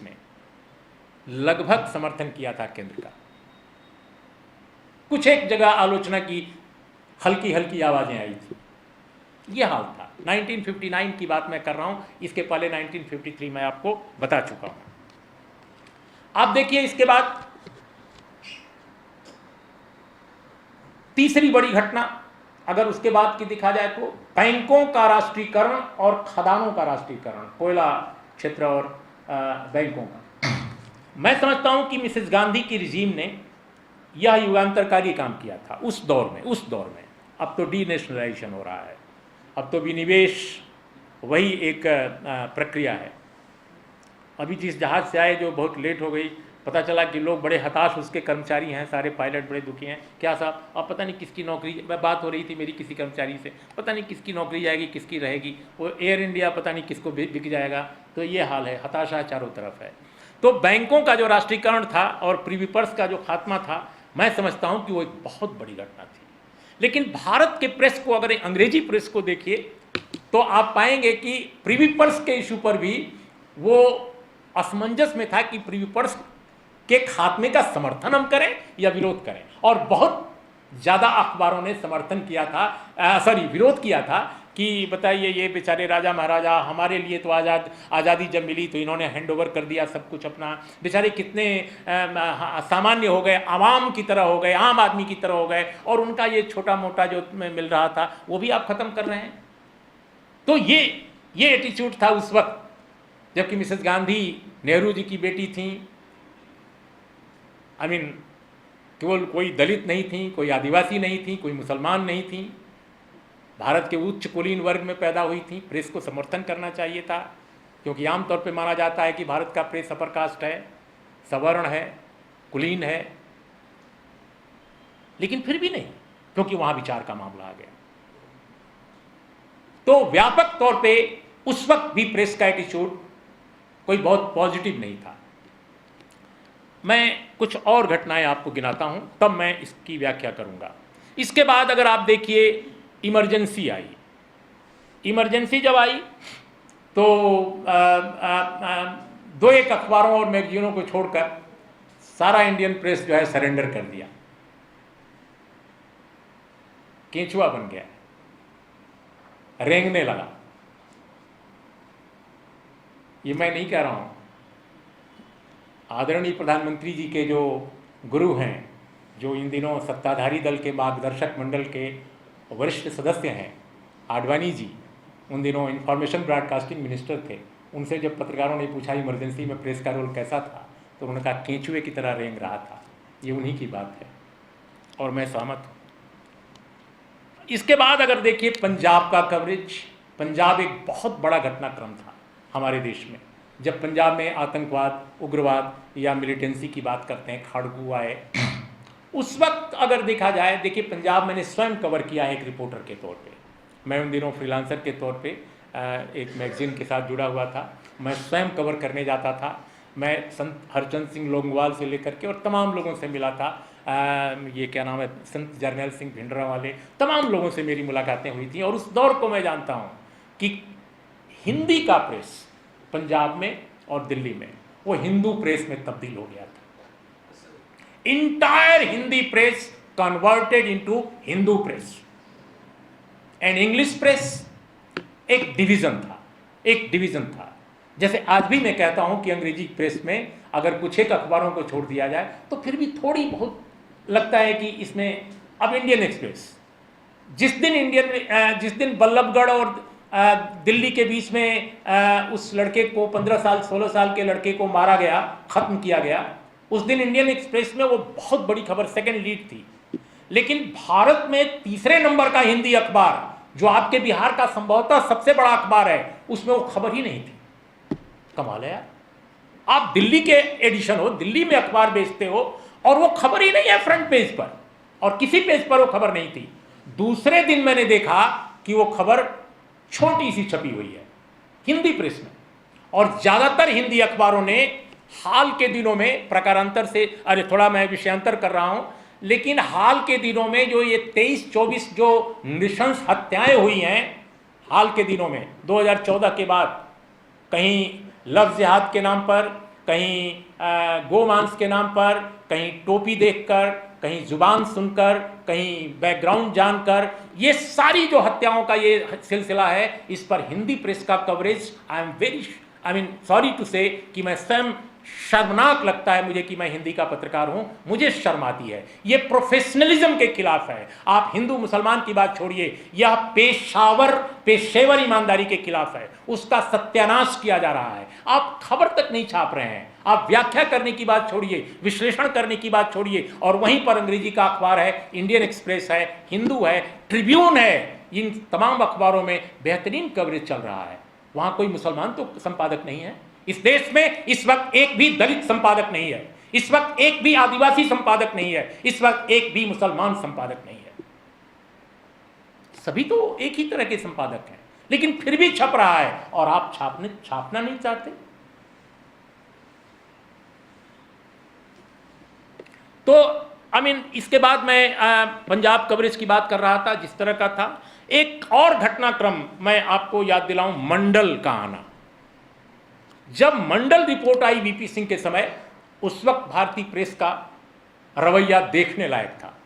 B: ने लगभग समर्थन किया था केंद्र का। कुछ एक जगह आलोचना की हल्की हल्की आवाजें आई थी। यह हाल था। 1959 की बात मैं कर रहा हूं, इसके पहले 1953 में आपको बता चुका हूं। आप देखिए, इसके बाद तीसरी बड़ी घटना अगर उसके बाद की दिखा जाए तो बैंकों का राष्ट्रीयकरण और खदानों का राष्ट्रीयकरण, कोयला क्षेत्र और बैंकों का। मैं समझता हूं कि मिसेस गांधी की रिजीम ने यह युगांतरकारी काम किया था उस दौर में। अब तो डीनेशनलाइजेशन हो रहा है, अब तो विनिवेश वही एक प्रक्रिया है। अभी जिस जहाज से आए जो बहुत लेट हो गई, पता चला कि लोग बड़े हताश उसके कर्मचारी हैं, सारे पायलट बड़े दुखी हैं। क्या साहब, अब पता नहीं किसकी नौकरी, बात हो रही थी मेरी किसी कर्मचारी से, पता नहीं किसकी नौकरी जाएगी, किसकी रहेगी, वो एयर इंडिया पता नहीं किसको बिक जाएगा। तो ये हाल है, हताशा चारों तरफ है। तो बैंकों का जो राष्ट्रीयकरण था और प्रिवी पर्स का जो खात्मा था, मैं समझता हूँ कि वो एक बहुत बड़ी घटना थी। लेकिन भारत के प्रेस को, अगर अंग्रेजी प्रेस को देखिए तो आप पाएंगे कि प्रिवी पर्स के इशू पर भी वो असमंजस में था कि प्रिवी पर्स के खात्मे का समर्थन हम करें या विरोध करें। और बहुत ज़्यादा अखबारों ने समर्थन किया था, विरोध किया था कि बताइए ये बेचारे राजा महाराजा, हमारे लिए तो आज़ादी जब मिली तो इन्होंने हैंड ओवर कर दिया सब कुछ अपना, बेचारे कितने सामान्य हो गए, आवाम की तरह हो गए, आम आदमी की तरह हो गए, और उनका ये छोटा मोटा जो मिल रहा था वो भी आप ख़त्म कर रहे हैं। तो ये एटीट्यूड था उस वक्त, जबकि मिसेस गांधी नेहरू जी की बेटी थी। केवल कोई दलित नहीं थी, कोई आदिवासी नहीं थी, कोई मुसलमान नहीं थी, भारत के उच्च कुलीन वर्ग में पैदा हुई थी। प्रेस को समर्थन करना चाहिए था, क्योंकि आमतौर पे माना जाता है कि भारत का प्रेस अपर कास्ट है, सवर्ण है, कुलीन है, लेकिन फिर भी नहीं, क्योंकि वहां विचार का मामला आ गया। तो व्यापक तौर पे उस वक्त भी प्रेस का एटीट्यूड कोई बहुत पॉजिटिव नहीं था। मैं कुछ और घटनाएं आपको गिनाता हूं, तब मैं इसकी व्याख्या करूंगा। इसके बाद अगर आप देखिए, इमरजेंसी आई। इमरजेंसी जब आई तो दो एक अखबारों और मैगजीनों को छोड़कर सारा इंडियन प्रेस जो है सरेंडर कर दिया, केंचुआ बन गया, रेंगने लगा। ये मैं नहीं कह रहा हूं, आदरणीय प्रधानमंत्री जी के जो गुरु हैं, जो इन दिनों सत्ताधारी दल के मार्गदर्शक मंडल के वरिष्ठ सदस्य हैं, आडवाणी जी, उन दिनों इंफॉर्मेशन ब्रॉडकास्टिंग मिनिस्टर थे। उनसे जब पत्रकारों ने पूछा इमरजेंसी में प्रेस का रोल कैसा था, तो उन्होंने कहा केंचुए की तरह रेंग रहा था। ये उन्हीं की बात है और मैं सहमत हूँ। इसके बाद अगर देखिए पंजाब का कवरेज, पंजाब एक बहुत बड़ा घटनाक्रम था हमारे देश में। जब पंजाब में आतंकवाद, उग्रवाद या मिलिटेंसी की बात करते हैं, खाड़कू आए, उस वक्त अगर देखा जाए, देखिए पंजाब मैंने स्वयं कवर किया है एक रिपोर्टर के तौर पे। मैं उन दिनों फ्रीलांसर के तौर पे एक मैगजीन के साथ जुड़ा हुआ था, मैं स्वयं कवर करने जाता था। मैं संत हरचंद सिंह लोंगोवाल से लेकर के और तमाम लोगों से मिला था, ये क्या नाम है, संत जरनैल सिंह भिंडरा वाले, तमाम लोगों से मेरी मुलाकातें हुई थी। और उस दौर को मैं जानता हूँ कि हिंदी का प्रेस पंजाब में और दिल्ली में वो हिंदू प्रेस में तब्दील हो गया था। Entire Hindi press converted into Hindu press and English press एक डिवीजन था। जैसे आज भी मैं कहता हूं कि अंग्रेजी प्रेस में अगर कुछ एक अखबारों को छोड़ दिया जाए तो फिर भी थोड़ी बहुत लगता है कि इसमें अब इंडियन एक्सप्रेस, जिस दिन बल्लभगढ़ और दिल्ली के बीच में उस लड़के को 15 साल 16 साल के लड़के को मारा गया, खत्म किया गया, उस दिन इंडियन एक्सप्रेस में वो बहुत बड़ी खबर, सेकंड लीड थी। लेकिन भारत में तीसरे नंबर का हिंदी अखबार, जो आपके बिहार का संभवतः सबसे बड़ा अखबार है, उसमें वो खबर ही नहीं थी। कमाल है यार, आप दिल्ली के एडिशन हो, दिल्ली में अखबार बेचते हो और वो खबर ही नहीं है फ्रंट पेज पर, और किसी पेज पर वो खबर नहीं थी। दूसरे दिन मैंने देखा कि वो खबर छोटी सी छपी हुई है हिंदी प्रेस में, और ज्यादातर हिंदी अखबारों ने हाल के दिनों में, प्रकारांतर से, अरे थोड़ा मैं विषयांतर कर रहा हूं, लेकिन हाल के दिनों में जो ये 23-24 जो नृशंस हत्याएं हुई हैं हाल के दिनों में, 2014 के बाद, कहीं लफ्ज़ जिहाद के नाम पर, कहीं गोमांस के नाम पर, कहीं टोपी देखकर, कहीं जुबान सुनकर, कहीं बैकग्राउंड जानकर, ये सारी जो हत्याओं का ये सिलसिला है, इस पर हिंदी प्रेस का coverage, I mean sorry to say कि मैं स्वयं शर्मनाक लगता है मुझे कि मैं हिंदी का पत्रकार हूं, मुझे शर्म आती है। ये प्रोफेशनलिज्म के खिलाफ है। आप हिंदू मुसलमान की बात छोड़िए, यह पेशेवर ईमानदारी के खिलाफ है, उसका सत्यानाश किया जा रहा है। आप खबर तक नहीं छाप रहे हैं, आप व्याख्या करने की बात छोड़िए, विश्लेषण करने की बात छोड़िए, और वहीं पर अंग्रेजी का अखबार है, इंडियन एक्सप्रेस है, हिंदू है, ट्रिब्यून है, इन तमाम अखबारों में बेहतरीन कवरेज चल रहा है। वहां कोई मुसलमान तो संपादक नहीं है। इस देश में इस वक्त एक भी दलित संपादक नहीं है, इस वक्त एक भी आदिवासी संपादक नहीं है, इस वक्त एक भी मुसलमान संपादक नहीं है। सभी तो एक ही तरह के संपादक हैं, लेकिन फिर भी छप रहा है और आप छापना नहीं चाहते। तो इसके बाद मैं पंजाब कवरेज की बात कर रहा था, जिस तरह का था। एक और घटनाक्रम मैं आपको याद दिलाऊं, मंडल का आना। जब मंडल रिपोर्ट आई वीपी सिंह के समय, उस वक्त भारतीय प्रेस का रवैया देखने लायक था।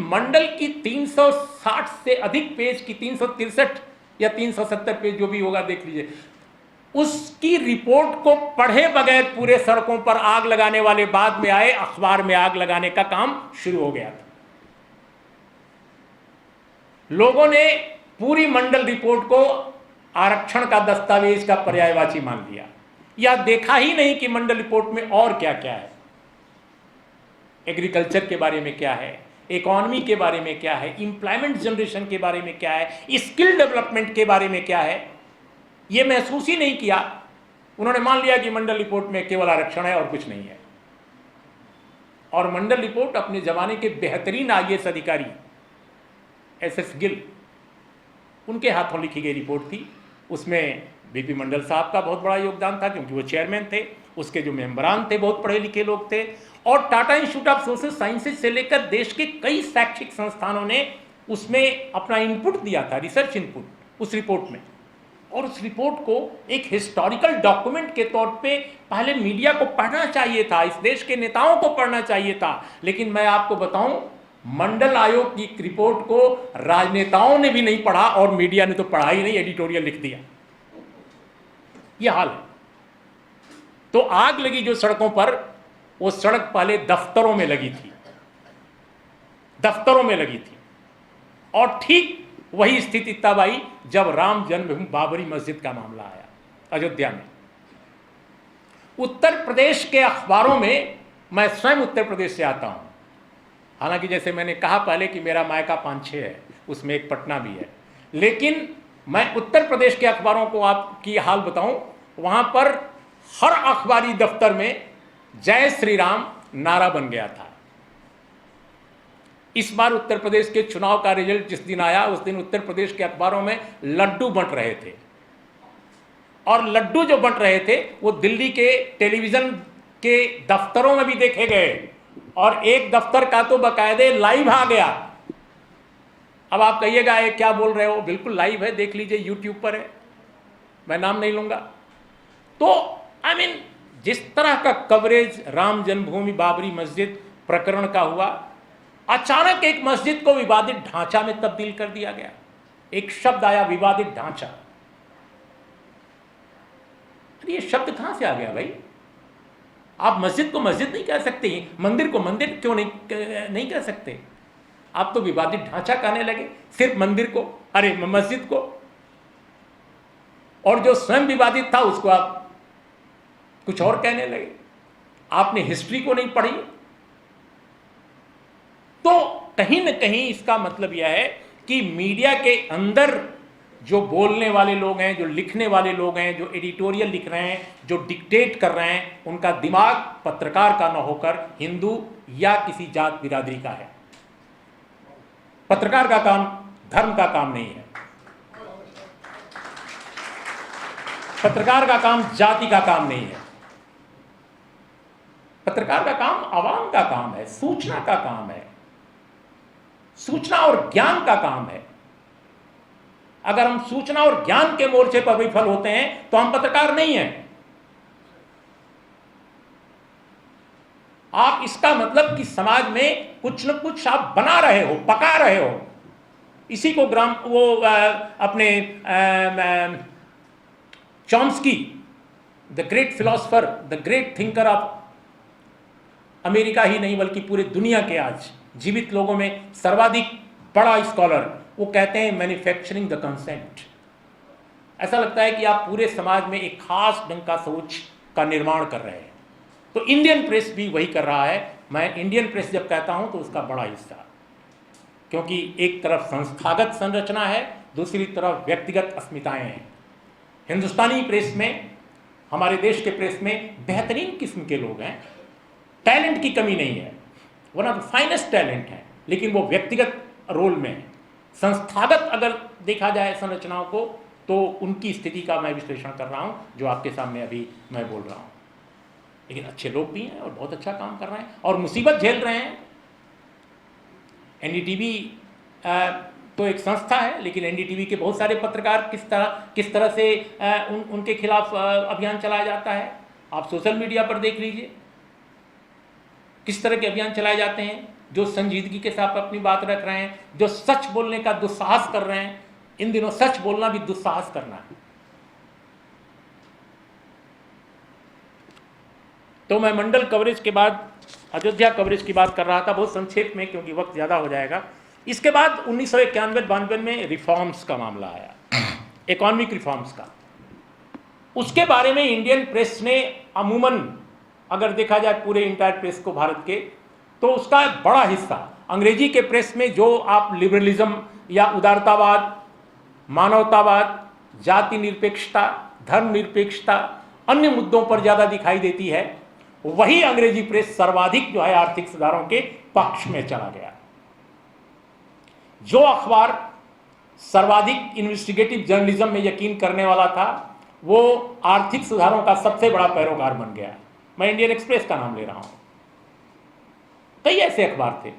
B: मंडल की 360 से अधिक पेज की, 363 या 370 पेज जो भी होगा देख लीजिए, उसकी रिपोर्ट को पढ़े बगैर पूरे सड़कों पर आग लगाने वाले बाद में आए, अखबार में आग लगाने का काम शुरू हो गया था। लोगों ने पूरी मंडल रिपोर्ट को आरक्षण का दस्तावेज का पर्यायवाची मान लिया, या देखा ही नहीं कि मंडल रिपोर्ट में और क्या क्या है, एग्रीकल्चर के बारे में क्या है, इकोनॉमी के बारे में क्या है, एम्प्लॉयमेंट जनरेशन के बारे में क्या है, स्किल डेवलपमेंट के बारे में क्या है। यह महसूस ही नहीं किया। उन्होंने मान लिया कि मंडल रिपोर्ट में केवल आरक्षण है और कुछ नहीं है। और मंडल रिपोर्ट अपने जमाने के बेहतरीन आईएएस अधिकारी एसएस गिल, उनके हाथों लिखी गई रिपोर्ट थी। उसमें बीपी मंडल साहब का बहुत बड़ा योगदान था, क्योंकि वो चेयरमैन थे। उसके जो मेंबरान थे बहुत पढ़े लिखे लोग थे, और Tata institute of social sciences से लेकर देश के कई शैक्षिक संस्थानों ने उसमें अपना इनपुट दिया था, रिसर्च इनपुट उस रिपोर्ट में। और उस रिपोर्ट को एक हिस्टोरिकल डॉक्यूमेंट के तौर पे पहले मीडिया को पढ़ना चाहिए था, इस देश के नेताओं को पढ़ना चाहिए था। लेकिन मैं आपको बताऊं, मंडल आयोग की रिपोर्ट को राजनेताओं ने भी नहीं पढ़ा और मीडिया ने तो पढ़ा ही नहीं, एडिटोरियल लिख दिया। यह हाल है। तो आग लगी जो सड़कों पर, वो सड़क पहले दफ्तरों में लगी थी, दफ्तरों में लगी थी। और ठीक वही स्थिति तब आई जब राम जन्मभूमि बाबरी मस्जिद का मामला आया अयोध्या में। उत्तर प्रदेश के अखबारों में, मैं स्वयं उत्तर प्रदेश से आता हूं, हालांकि जैसे मैंने कहा पहले कि मेरा मायका 5-6 है, उसमें एक पटना भी है, लेकिन मैं उत्तर प्रदेश के अखबारों को आपकी हाल बताऊं, वहां पर हर अखबारी दफ्तर में जय श्री राम नारा बन गया था। इस बार उत्तर प्रदेश के चुनाव का रिजल्ट जिस दिन आया, उस दिन उत्तर प्रदेश के अखबारों में लड्डू बंट रहे थे, और लड्डू जो बंट रहे थे वो दिल्ली के टेलीविजन के दफ्तरों में भी देखे गए, और एक दफ्तर का तो बाकायदे लाइव आ गया। अब आप कहिएगा ये क्या बोल रहे हो, बिल्कुल लाइव है, देख लीजिए, यूट्यूब पर है, मैं नाम नहीं लूंगा। तो जिस तरह का कवरेज राम जन्मभूमि बाबरी मस्जिद प्रकरण का हुआ, अचानक एक मस्जिद को विवादित ढांचा में तब्दील कर दिया गया। एक शब्द आया, विवादित ढांचा। अरे ये शब्द कहां से आ गया भाई? आप मस्जिद को मस्जिद नहीं कह सकते, मंदिर को मंदिर क्यों नहीं कह सकते? आप तो विवादित ढांचा कहने लगे, सिर्फ मंदिर को, अरे मस्जिद को, और जो स्वयं विवादित था उसको आप कुछ और कहने लगे। आपने हिस्ट्री को नहीं पढ़ी। तो कहीं ना कहीं इसका मतलब यह है कि मीडिया के अंदर जो बोलने वाले लोग हैं, जो लिखने वाले लोग हैं, जो एडिटोरियल लिख रहे हैं, जो डिक्टेट कर रहे हैं, उनका दिमाग पत्रकार का न होकर हिंदू या किसी जात बिरादरी का है। पत्रकार का काम धर्म का काम नहीं है, पत्रकार का काम जाति का काम नहीं है, पत्रकार का काम आवाम का काम है, सूचना का काम है, सूचना और ज्ञान का काम है। अगर हम सूचना और ज्ञान के मोर्चे पर विफल होते हैं तो हम पत्रकार नहीं हैं। आप इसका मतलब कि समाज में कुछ न कुछ आप बना रहे हो, पका रहे हो। इसी को अपने Chomsky, the great philosopher, the great thinker of America ही नहीं बल्कि पूरे दुनिया के आज जीवित लोगों में सर्वाधिक बड़ा स्कॉलर, वो कहते हैं मैन्युफैक्चरिंग द कंसेंट। ऐसा लगता है कि आप पूरे समाज में एक खास ढंग का सोच का निर्माण कर रहे हैं। तो इंडियन प्रेस भी वही कर रहा है। मैं इंडियन प्रेस जब कहता हूं तो उसका बड़ा हिस्सा, क्योंकि एक तरफ संस्थागत संरचना है, दूसरी तरफ व्यक्तिगत अस्मिताएं हैं। हिंदुस्तानी प्रेस में, हमारे देश के प्रेस में बेहतरीन किस्म के लोग हैं, टैलेंट की कमी नहीं है, one of the finest talent है, लेकिन वो व्यक्तिगत रोल में है। संस्थागत अगर देखा जाए संरचनाओं को तो उनकी स्थिति का मैं विश्लेषण कर रहा हूं, जो आपके सामने अभी मैं बोल रहा हूं। लेकिन अच्छे लोग भी हैं और बहुत अच्छा काम कर रहे हैं और मुसीबत झेल रहे हैं। एनडीटीवी तो एक संस्था है, लेकिन एनडीटीवी के बहुत सारे पत्रकार किस तरह से उनके खिलाफ अभियान चलाया जाता है। आप सोशल मीडिया पर देख लीजिए किस तरह के अभियान चलाए जाते हैं। जो संजीदगी के साथ अपनी बात रख रहे हैं, जो सच बोलने का दुस्साहस कर रहे हैं। इन दिनों सच बोलना भी दुस्साहस करना है। तो मैं मंडल कवरेज के बाद अयोध्या कवरेज की बात कर रहा था, बहुत संक्षेप में क्योंकि वक्त ज़्यादा हो जाएगा। इसके बाद 1991-92 में रिफॉर्म्स का मामला आया, इकोनॉमिक रिफॉर्म्स का। उसके बारे में इंडियन प्रेस ने अमूमन अगर देखा जाए पूरे इंटायर प्रेस को भारत के, तो उसका बड़ा हिस्सा अंग्रेजी के प्रेस में जो आप लिबरलिज्म या उदारतावाद, मानवतावाद, जाति निरपेक्षता, धर्म निरपेक्षता, अन्य मुद्दों पर ज़्यादा दिखाई देती है, वही अंग्रेजी प्रेस सर्वाधिक जो है आर्थिक सुधारों के पक्ष में चला गया। जो अखबार सर्वाधिक इन्वेस्टिगेटिव जर्नलिज्म में यकीन करने वाला था, वो आर्थिक सुधारों का सबसे बड़ा पैरोकार बन गया। मैं इंडियन एक्सप्रेस का नाम ले रहा हूं। कई ऐसे अखबार थे,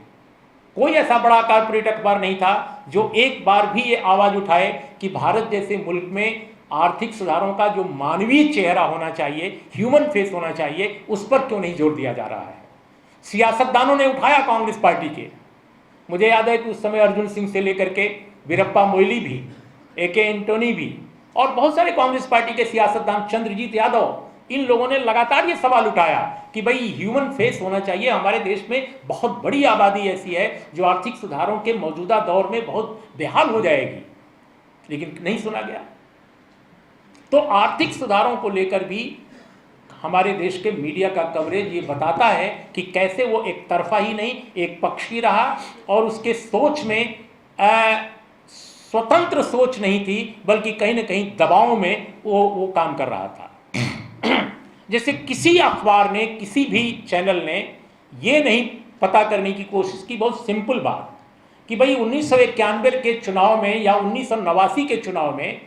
B: कोई ऐसा बड़ा कॉर्पोरेट अखबार नहीं था जो एक बार भी ये आवाज उठाए कि भारत जैसे मुल्क में आर्थिक सुधारों का जो मानवीय चेहरा होना चाहिए, ह्यूमन फेस होना चाहिए, उस पर क्यों नहीं जोर दिया जा रहा है। सियासतदानों ने उठाया, कांग्रेस पार्टी के, मुझे याद है कि उस समय अर्जुन सिंह से लेकर के वीरप्पा मोइली भी, AK एंटोनी भी, और बहुत सारे कांग्रेस पार्टी के सियासतदान, चंद्रजीत यादव, इन लोगों ने लगातार ये सवाल उठाया कि भाई ह्यूमन फेस होना चाहिए। हमारे देश में बहुत बड़ी आबादी ऐसी है जो आर्थिक सुधारों के मौजूदा दौर में बहुत बेहाल हो जाएगी, लेकिन नहीं सुना गया। तो आर्थिक सुधारों को लेकर भी हमारे देश के मीडिया का कवरेज ये बताता है कि कैसे वो एक तरफा ही नहीं, एक पक्षी रहा, और उसके सोच में स्वतंत्र सोच नहीं थी, बल्कि कहीं ना कहीं दबाव में वो काम कर रहा था। जैसे किसी अखबार ने, किसी भी चैनल ने ये नहीं पता करने की कोशिश की, बहुत सिंपल बात, कि भाई 1991 के चुनाव में या 1989 के चुनाव में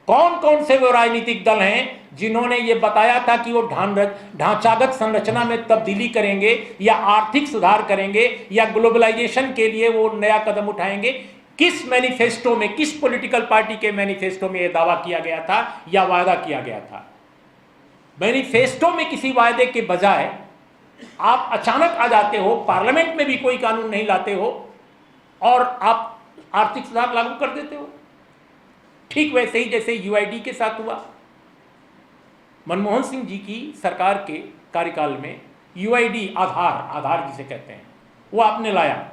B: कौन कौन से वो राजनीतिक दल हैं जिन्होंने ये बताया था कि वो ढांचागत संरचना में तब्दीली करेंगे या आर्थिक सुधार करेंगे या ग्लोबलाइजेशन के लिए वो नया कदम उठाएंगे। किस मैनिफेस्टो में, किस पॉलिटिकल पार्टी के मैनिफेस्टो में ये दावा किया गया था या वायदा किया गया था। मैनिफेस्टो में किसी वायदे के बजाय आप अचानक आ जाते हो, पार्लियामेंट में भी कोई कानून नहीं लाते हो और आप आर्थिक सुधार लागू कर देते हो। ठीक वैसे ही जैसे UID के साथ हुआ। मनमोहन सिंह जी की सरकार के कार्यकाल में यूआईडी आधार जिसे कहते हैं वो आपने लाया,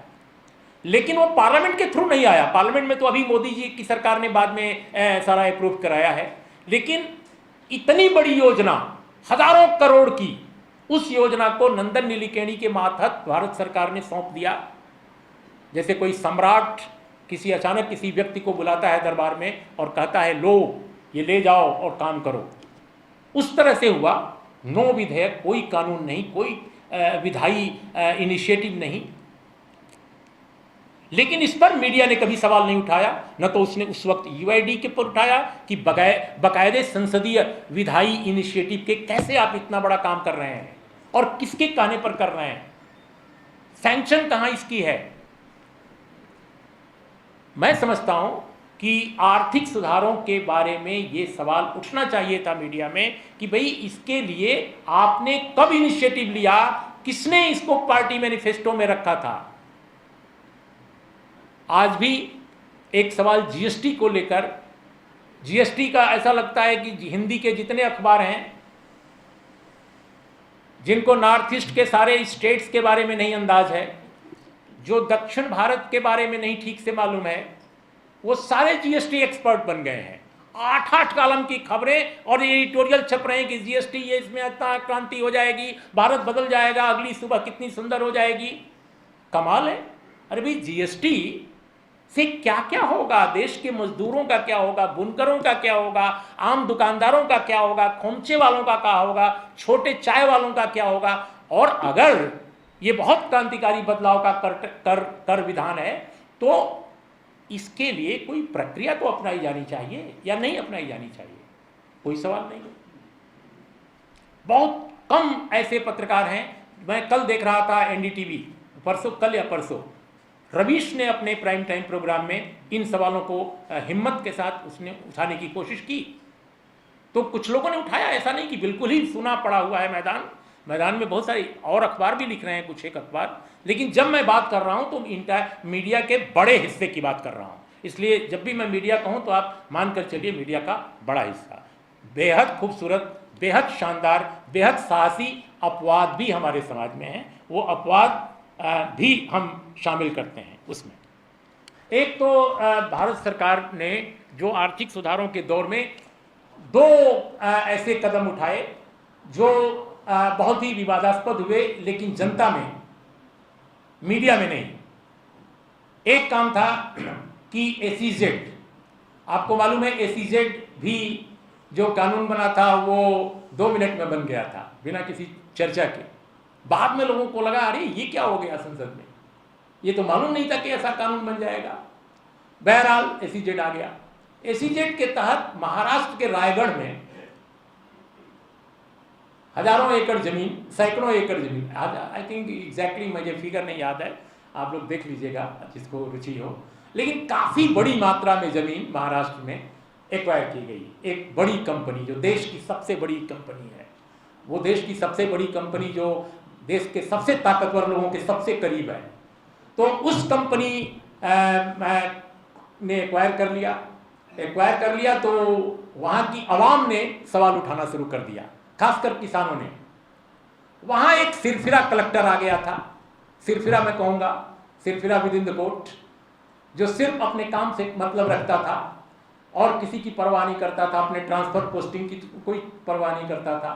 B: लेकिन वो पार्लियामेंट के थ्रू नहीं आया। पार्लियामेंट में तो अभी मोदी जी की सरकार ने बाद में सारा अप्रूव कराया है, लेकिन इतनी बड़ी योजना हजारों करोड़ की, उस योजना को नंदन नीलेकणी के मातहत भारत सरकार ने सौंप दिया। जैसे कोई सम्राट अचानक किसी व्यक्ति को बुलाता है दरबार में और कहता है लो ये ले जाओ और काम करो, उस तरह से हुआ। नो विधेयक, कोई कानून नहीं, कोई विधायी इनिशिएटिव नहीं, लेकिन इस पर मीडिया ने कभी सवाल नहीं उठाया। न तो उसने उस वक्त यूआईडी के पर उठाया कि बकायदे संसदीय विधायी इनिशिएटिव के कैसे आप इतना बड़ा काम कर रहे हैं और किसके कहने पर कर रहे हैं, सैंक्शन कहां इसकी है। मैं समझता हूं कि आर्थिक सुधारों के बारे में ये सवाल उठना चाहिए था मीडिया में कि भाई इसके लिए आपने कब इनिशिएटिव लिया, किसने इसको पार्टी मैनिफेस्टो में रखा था। आज भी एक सवाल जीएसटी को लेकर, जीएसटी का ऐसा लगता है कि हिंदी के जितने अखबार हैं जिनको नॉर्थ ईस्ट के सारे स्टेट्स के बारे में नहीं अंदाज है, जो दक्षिण भारत के बारे में नहीं ठीक से मालूम है, वो सारे जीएसटी एक्सपर्ट बन गए हैं। 8-8 कॉलम की खबरें और एडिटोरियल छप रहे हैं कि जीएसटी ये इसमें इतना क्रांति हो जाएगी, भारत बदल जाएगा, अगली सुबह कितनी सुंदर हो जाएगी। कमाल है। अरे भाई जीएसटी से क्या क्या होगा, देश के मजदूरों का क्या होगा, बुनकरों का क्या होगा, आम दुकानदारों का क्या होगा, खोमचे वालों का क्या होगा, छोटे चाय वालों का क्या होगा। और अगर ये बहुत क्रांतिकारी बदलाव का कर विधान है तो इसके लिए कोई प्रक्रिया तो अपनाई जानी चाहिए या नहीं अपनाई जानी चाहिए, कोई सवाल नहीं। बहुत कम ऐसे पत्रकार हैं। मैं कल देख रहा था एनडीटीवी, कल या परसों, रवीश ने अपने प्राइम टाइम प्रोग्राम में इन सवालों को हिम्मत के साथ उसने उठाने की कोशिश की, तो कुछ लोगों ने उठाया। ऐसा नहीं कि बिल्कुल ही सुना पड़ा हुआ है मैदान में बहुत सारे और अखबार भी लिख रहे हैं, कुछ एक अखबार। लेकिन जब मैं बात कर रहा हूं तो मीडिया के बड़े हिस्से की बात कर रहा हूं, इसलिए जब भी मैं मीडिया कहूं तो आप मानकर चलिए मीडिया का बड़ा हिस्सा। बेहद खूबसूरत, बेहद शानदार, बेहद साहसी अपवाद भी हमारे समाज में हैं, वो अपवाद भी हम शामिल करते हैं उसमें। एक तो भारत सरकार ने जो आर्थिक सुधारों के दौर में 2 ऐसे कदम उठाए जो बहुत ही विवादास्पद हुए, लेकिन जनता में, मीडिया में नहीं। एक काम था कि एसीजेड, आपको मालूम है एसीजेड भी जो कानून बना था वो 2 मिनट में बन गया था बिना किसी चर्चा के। बाद में लोगों को लगा अरे ये क्या हो गया संसद में, ये तो मालूम नहीं था कि ऐसा कानून बन जाएगा। बहरहाल एसीजेड आ गया। एसीजेड के तहत महाराष्ट्र के रायगढ़ में हजारों एकड़ जमीन, सैकड़ों एकड़ जमीन, आई थिंक एग्जैक्टली मुझे फिगर नहीं याद है, आप लोग देख लीजिएगा जिसको रुचि हो, लेकिन काफी बड़ी मात्रा में जमीन महाराष्ट्र में एक्वायर की गई। एक बड़ी कंपनी जो देश की सबसे बड़ी कंपनी है, वो देश की सबसे बड़ी कंपनी जो देश के सबसे ताकतवर लोगों के सबसे करीब है, तो उस कंपनी ने एक्वायर कर लिया तो वहां की आवाम ने सवाल उठाना शुरू कर दिया, खासकर किसानों ने। वहां एक सिरफिरा कलेक्टर आ गया था, सिरफिरा मैं कहूंगा, सिरफिरा विद इन द कोर्ट, जो सिर्फ अपने काम से मतलब रखता था और किसी की परवाह नहीं करता था, अपने ट्रांसफर पोस्टिंग की कोई परवाह नहीं करता था,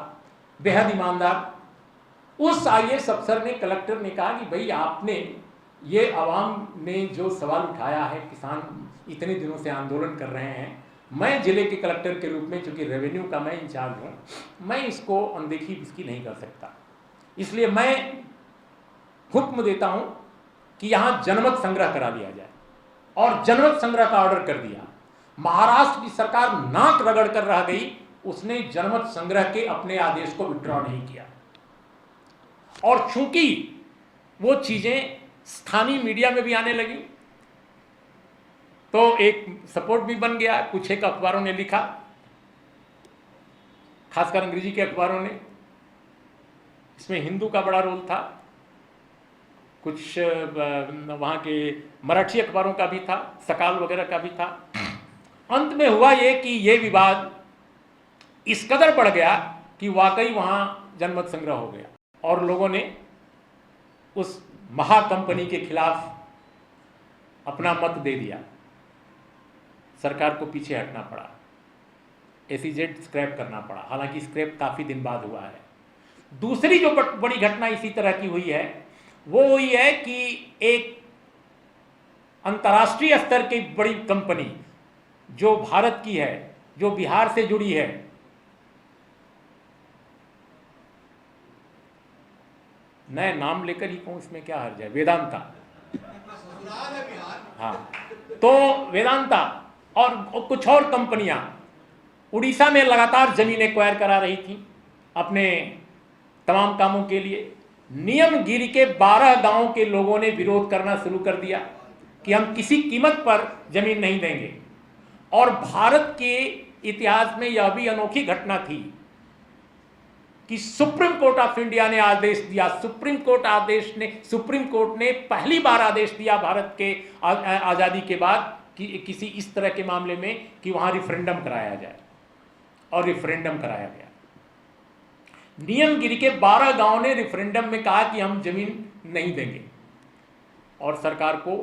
B: बेहद ईमानदार। उस आईएएस अफसर ने, कलेक्टर ने कहा कि भाई आपने ये आवाम ने जो सवाल उठाया है, किसान इतने दिनों से आंदोलन कर रहे हैं, मैं जिले के कलेक्टर के रूप में, चूंकि रेवेन्यू का मैं इंचार्ज हूँ, मैं इसको अनदेखी इसकी नहीं कर सकता, इसलिए मैं हुक्म देता हूँ कि यहाँ जनमत संग्रह करा दिया जाए। और जनमत संग्रह का ऑर्डर कर दिया। महाराष्ट्र की सरकार नाक रगड़ कर रह गई, उसने जनमत संग्रह के अपने आदेश को विड्रॉ नहीं किया। और चूंकि वो चीजें स्थानीय मीडिया में भी आने लगी तो एक सपोर्ट भी बन गया। कुछ एक अखबारों ने लिखा, खासकर अंग्रेजी के अखबारों ने, इसमें हिंदू का बड़ा रोल था, कुछ वहां के मराठी अखबारों का भी था, सकाल वगैरह का भी था। अंत में हुआ ये कि ये विवाद इस कदर बढ़ गया कि वाकई वहां जनमत संग्रह हो गया और लोगों ने उस महाकंपनी के खिलाफ अपना मत दे दिया। सरकार को पीछे हटना पड़ा, एसीजेड स्क्रैप करना पड़ा, हालांकि स्क्रैप काफ़ी दिन बाद हुआ है। दूसरी जो बड़ी घटना इसी तरह की हुई है वो हुई है कि एक अंतर्राष्ट्रीय स्तर की बड़ी कंपनी जो भारत की है, जो बिहार से जुड़ी है, नए नाम लेकर ही कहूं इसमें क्या हर्ज है, वेदांता। हाँ, तो वेदांता और कुछ और कंपनियां उड़ीसा में लगातार जमीन एक्वायर करा रही थी अपने तमाम कामों के लिए। नियमगिरी के 12 गांवों के लोगों ने विरोध करना शुरू कर दिया कि हम किसी कीमत पर जमीन नहीं देंगे। और भारत के इतिहास में यह भी अनोखी घटना थी कि सुप्रीम कोर्ट ऑफ इंडिया ने आदेश दिया, सुप्रीम कोर्ट ने पहली बार आदेश दिया भारत के आज़ादी के बाद कि किसी इस तरह के मामले में कि वहां रिफरेंडम कराया जाए, और रिफरेंडम कराया गया। नियमगिरी के 12 गांव ने रिफरेंडम में कहा कि हम जमीन नहीं देंगे और सरकार को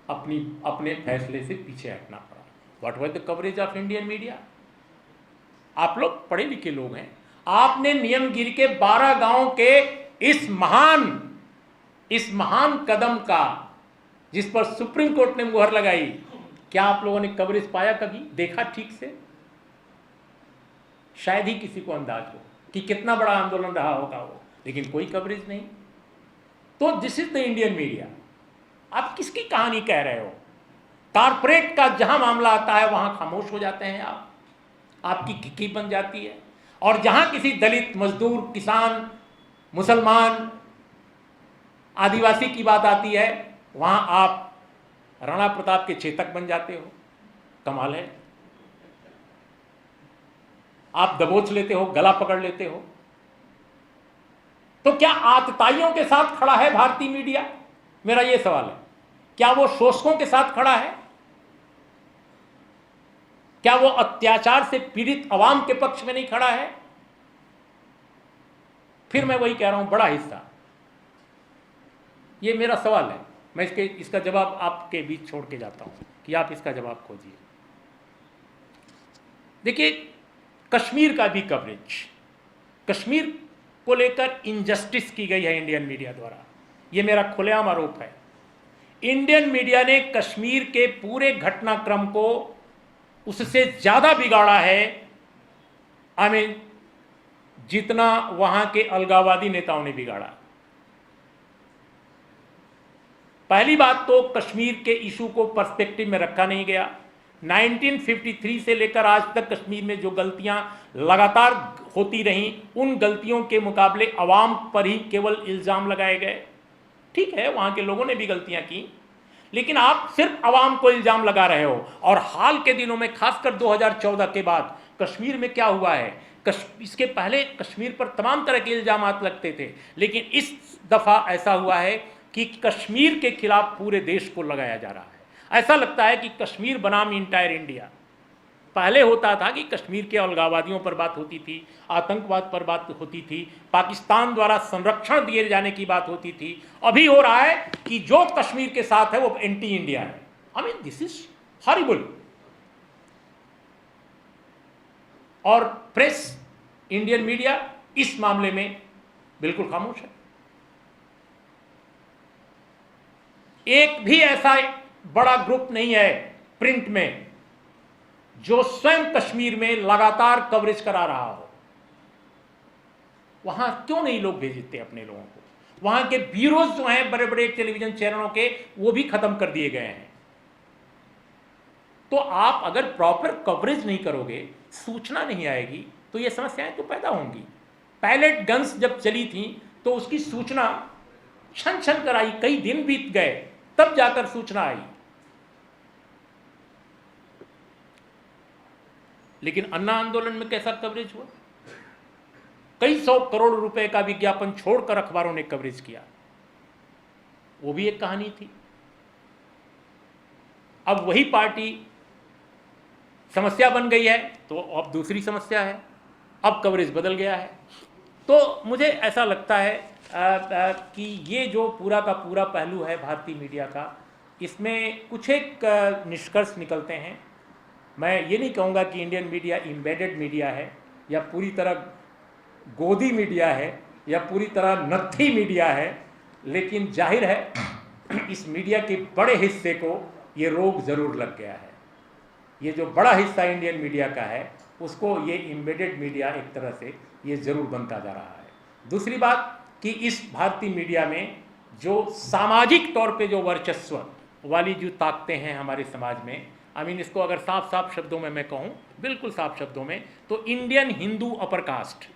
B: अपने फैसले से पीछे हटना पड़ा। What was the coverage of Indian media? आप लोग पढ़े लिखे लोग हैं, आपने नियमगिरी के 12 गांव के इस महान कदम का, जिस पर सुप्रीम कोर्ट ने मुहर लगाई, क्या आप लोगों ने कवरेज पाया? कभी देखा ठीक से? शायद ही किसी को अंदाज हो कि कितना बड़ा आंदोलन रहा होगा वो, लेकिन कोई कवरेज नहीं। तो this is the Indian media. आप किसकी कहानी कह रहे हो? कारपोरेट का जहां मामला आता है वहां खामोश हो जाते हैं आप, आपकी खिकी बन जाती है। और जहां किसी दलित, मजदूर, किसान, मुसलमान, आदिवासी की बात आती है वहां आप राणा प्रताप के चेतक बन जाते हो। कमाल है, आप दबोच लेते हो, गला पकड़ लेते हो। तो क्या आतताइयों के साथ खड़ा है भारतीय मीडिया? मेरा यह सवाल है। क्या वो शोषकों के साथ खड़ा है? क्या वो अत्याचार से पीड़ित अवाम के पक्ष में नहीं खड़ा है? फिर मैं वही कह रहा हूं, बड़ा हिस्सा, ये मेरा सवाल है। मैं इसका जवाब आपके बीच छोड़ के जाता हूं कि आप इसका जवाब खोजिए। देखिए, कश्मीर का भी कवरेज, कश्मीर को लेकर इनजस्टिस की गई है इंडियन मीडिया द्वारा, यह मेरा खुलेआम आरोप है। इंडियन मीडिया ने कश्मीर के पूरे घटनाक्रम को उससे ज्यादा बिगाड़ा है, जितना वहां के अलगाववादी नेताओं ने बिगाड़ा। पहली बात तो कश्मीर के इशू को पर्सपेक्टिव में रखा नहीं गया। 1953 से लेकर आज तक कश्मीर में जो गलतियां लगातार होती रहीं, उन गलतियों के मुकाबले अवाम पर ही केवल इल्जाम लगाए गए। ठीक है, वहां के लोगों ने भी गलतियां की, लेकिन आप सिर्फ अवाम को इल्जाम लगा रहे हो। और हाल के दिनों में, खासकर 2014 के बाद कश्मीर में क्या हुआ है, इसके पहले कश्मीर पर तमाम तरह के इल्जाम लगते थे, लेकिन इस दफा ऐसा हुआ है कि कश्मीर के खिलाफ पूरे देश को लगाया जा रहा है। ऐसा लगता है कि कश्मीर बनाम इंटायर इंडिया। पहले होता था कि कश्मीर के अलगाववादियों पर बात होती थी, आतंकवाद पर बात होती थी, पाकिस्तान द्वारा संरक्षण दिए जाने की बात होती थी। अभी हो रहा है कि जो कश्मीर के साथ है वो एंटी इंडिया है। This is horrible. और प्रेस, इंडियन मीडिया इस मामले में बिल्कुल खामोश है। एक भी ऐसा बड़ा ग्रुप नहीं है प्रिंट में जो स्वयं कश्मीर में लगातार कवरेज करा रहा हो। वहां क्यों नहीं लोग भेजते अपने लोगों को? वहां के ब्यूरोज जो हैं बड़े बड़े टेलीविजन चैनलों के, वो भी खत्म कर दिए गए हैं। तो आप अगर प्रॉपर कवरेज नहीं करोगे, सूचना नहीं आएगी, तो ये समस्याएं तो पैदा होंगी। पैलेट गन्स जब चली थी तो उसकी सूचना छन छन कर आई, कई दिन बीत गए, तब जाकर सूचना आई। लेकिन अन्ना आंदोलन में कैसा कवरेज हुआ? कई 100 करोड़ रुपए का विज्ञापन छोड़कर अखबारों ने कवरेज किया, वो भी एक कहानी थी। अब वही पार्टी समस्या बन गई है तो अब दूसरी समस्या है, अब कवरेज बदल गया है। तो मुझे ऐसा लगता है कि ये जो पूरा का पूरा पहलू है भारतीय मीडिया का, इसमें कुछ एक निष्कर्ष निकलते हैं। मैं ये नहीं कहूँगा कि इंडियन मीडिया एम्बेडेड मीडिया है या पूरी तरह गोदी मीडिया है या पूरी तरह नत्थी मीडिया है, लेकिन जाहिर है इस मीडिया के बड़े हिस्से को ये रोग ज़रूर लग गया है। ये जो बड़ा हिस्सा इंडियन मीडिया का है उसको ये एम्बेडेड मीडिया एक तरह से ये ज़रूर बनता जा रहा है। दूसरी बात कि इस भारतीय मीडिया में जो सामाजिक तौर पे जो वर्चस्व वाली जो ताकतें हैं हमारे समाज में, इसको अगर साफ साफ शब्दों में मैं कहूँ, बिल्कुल साफ शब्दों में, तो इंडियन हिंदू अपर कास्ट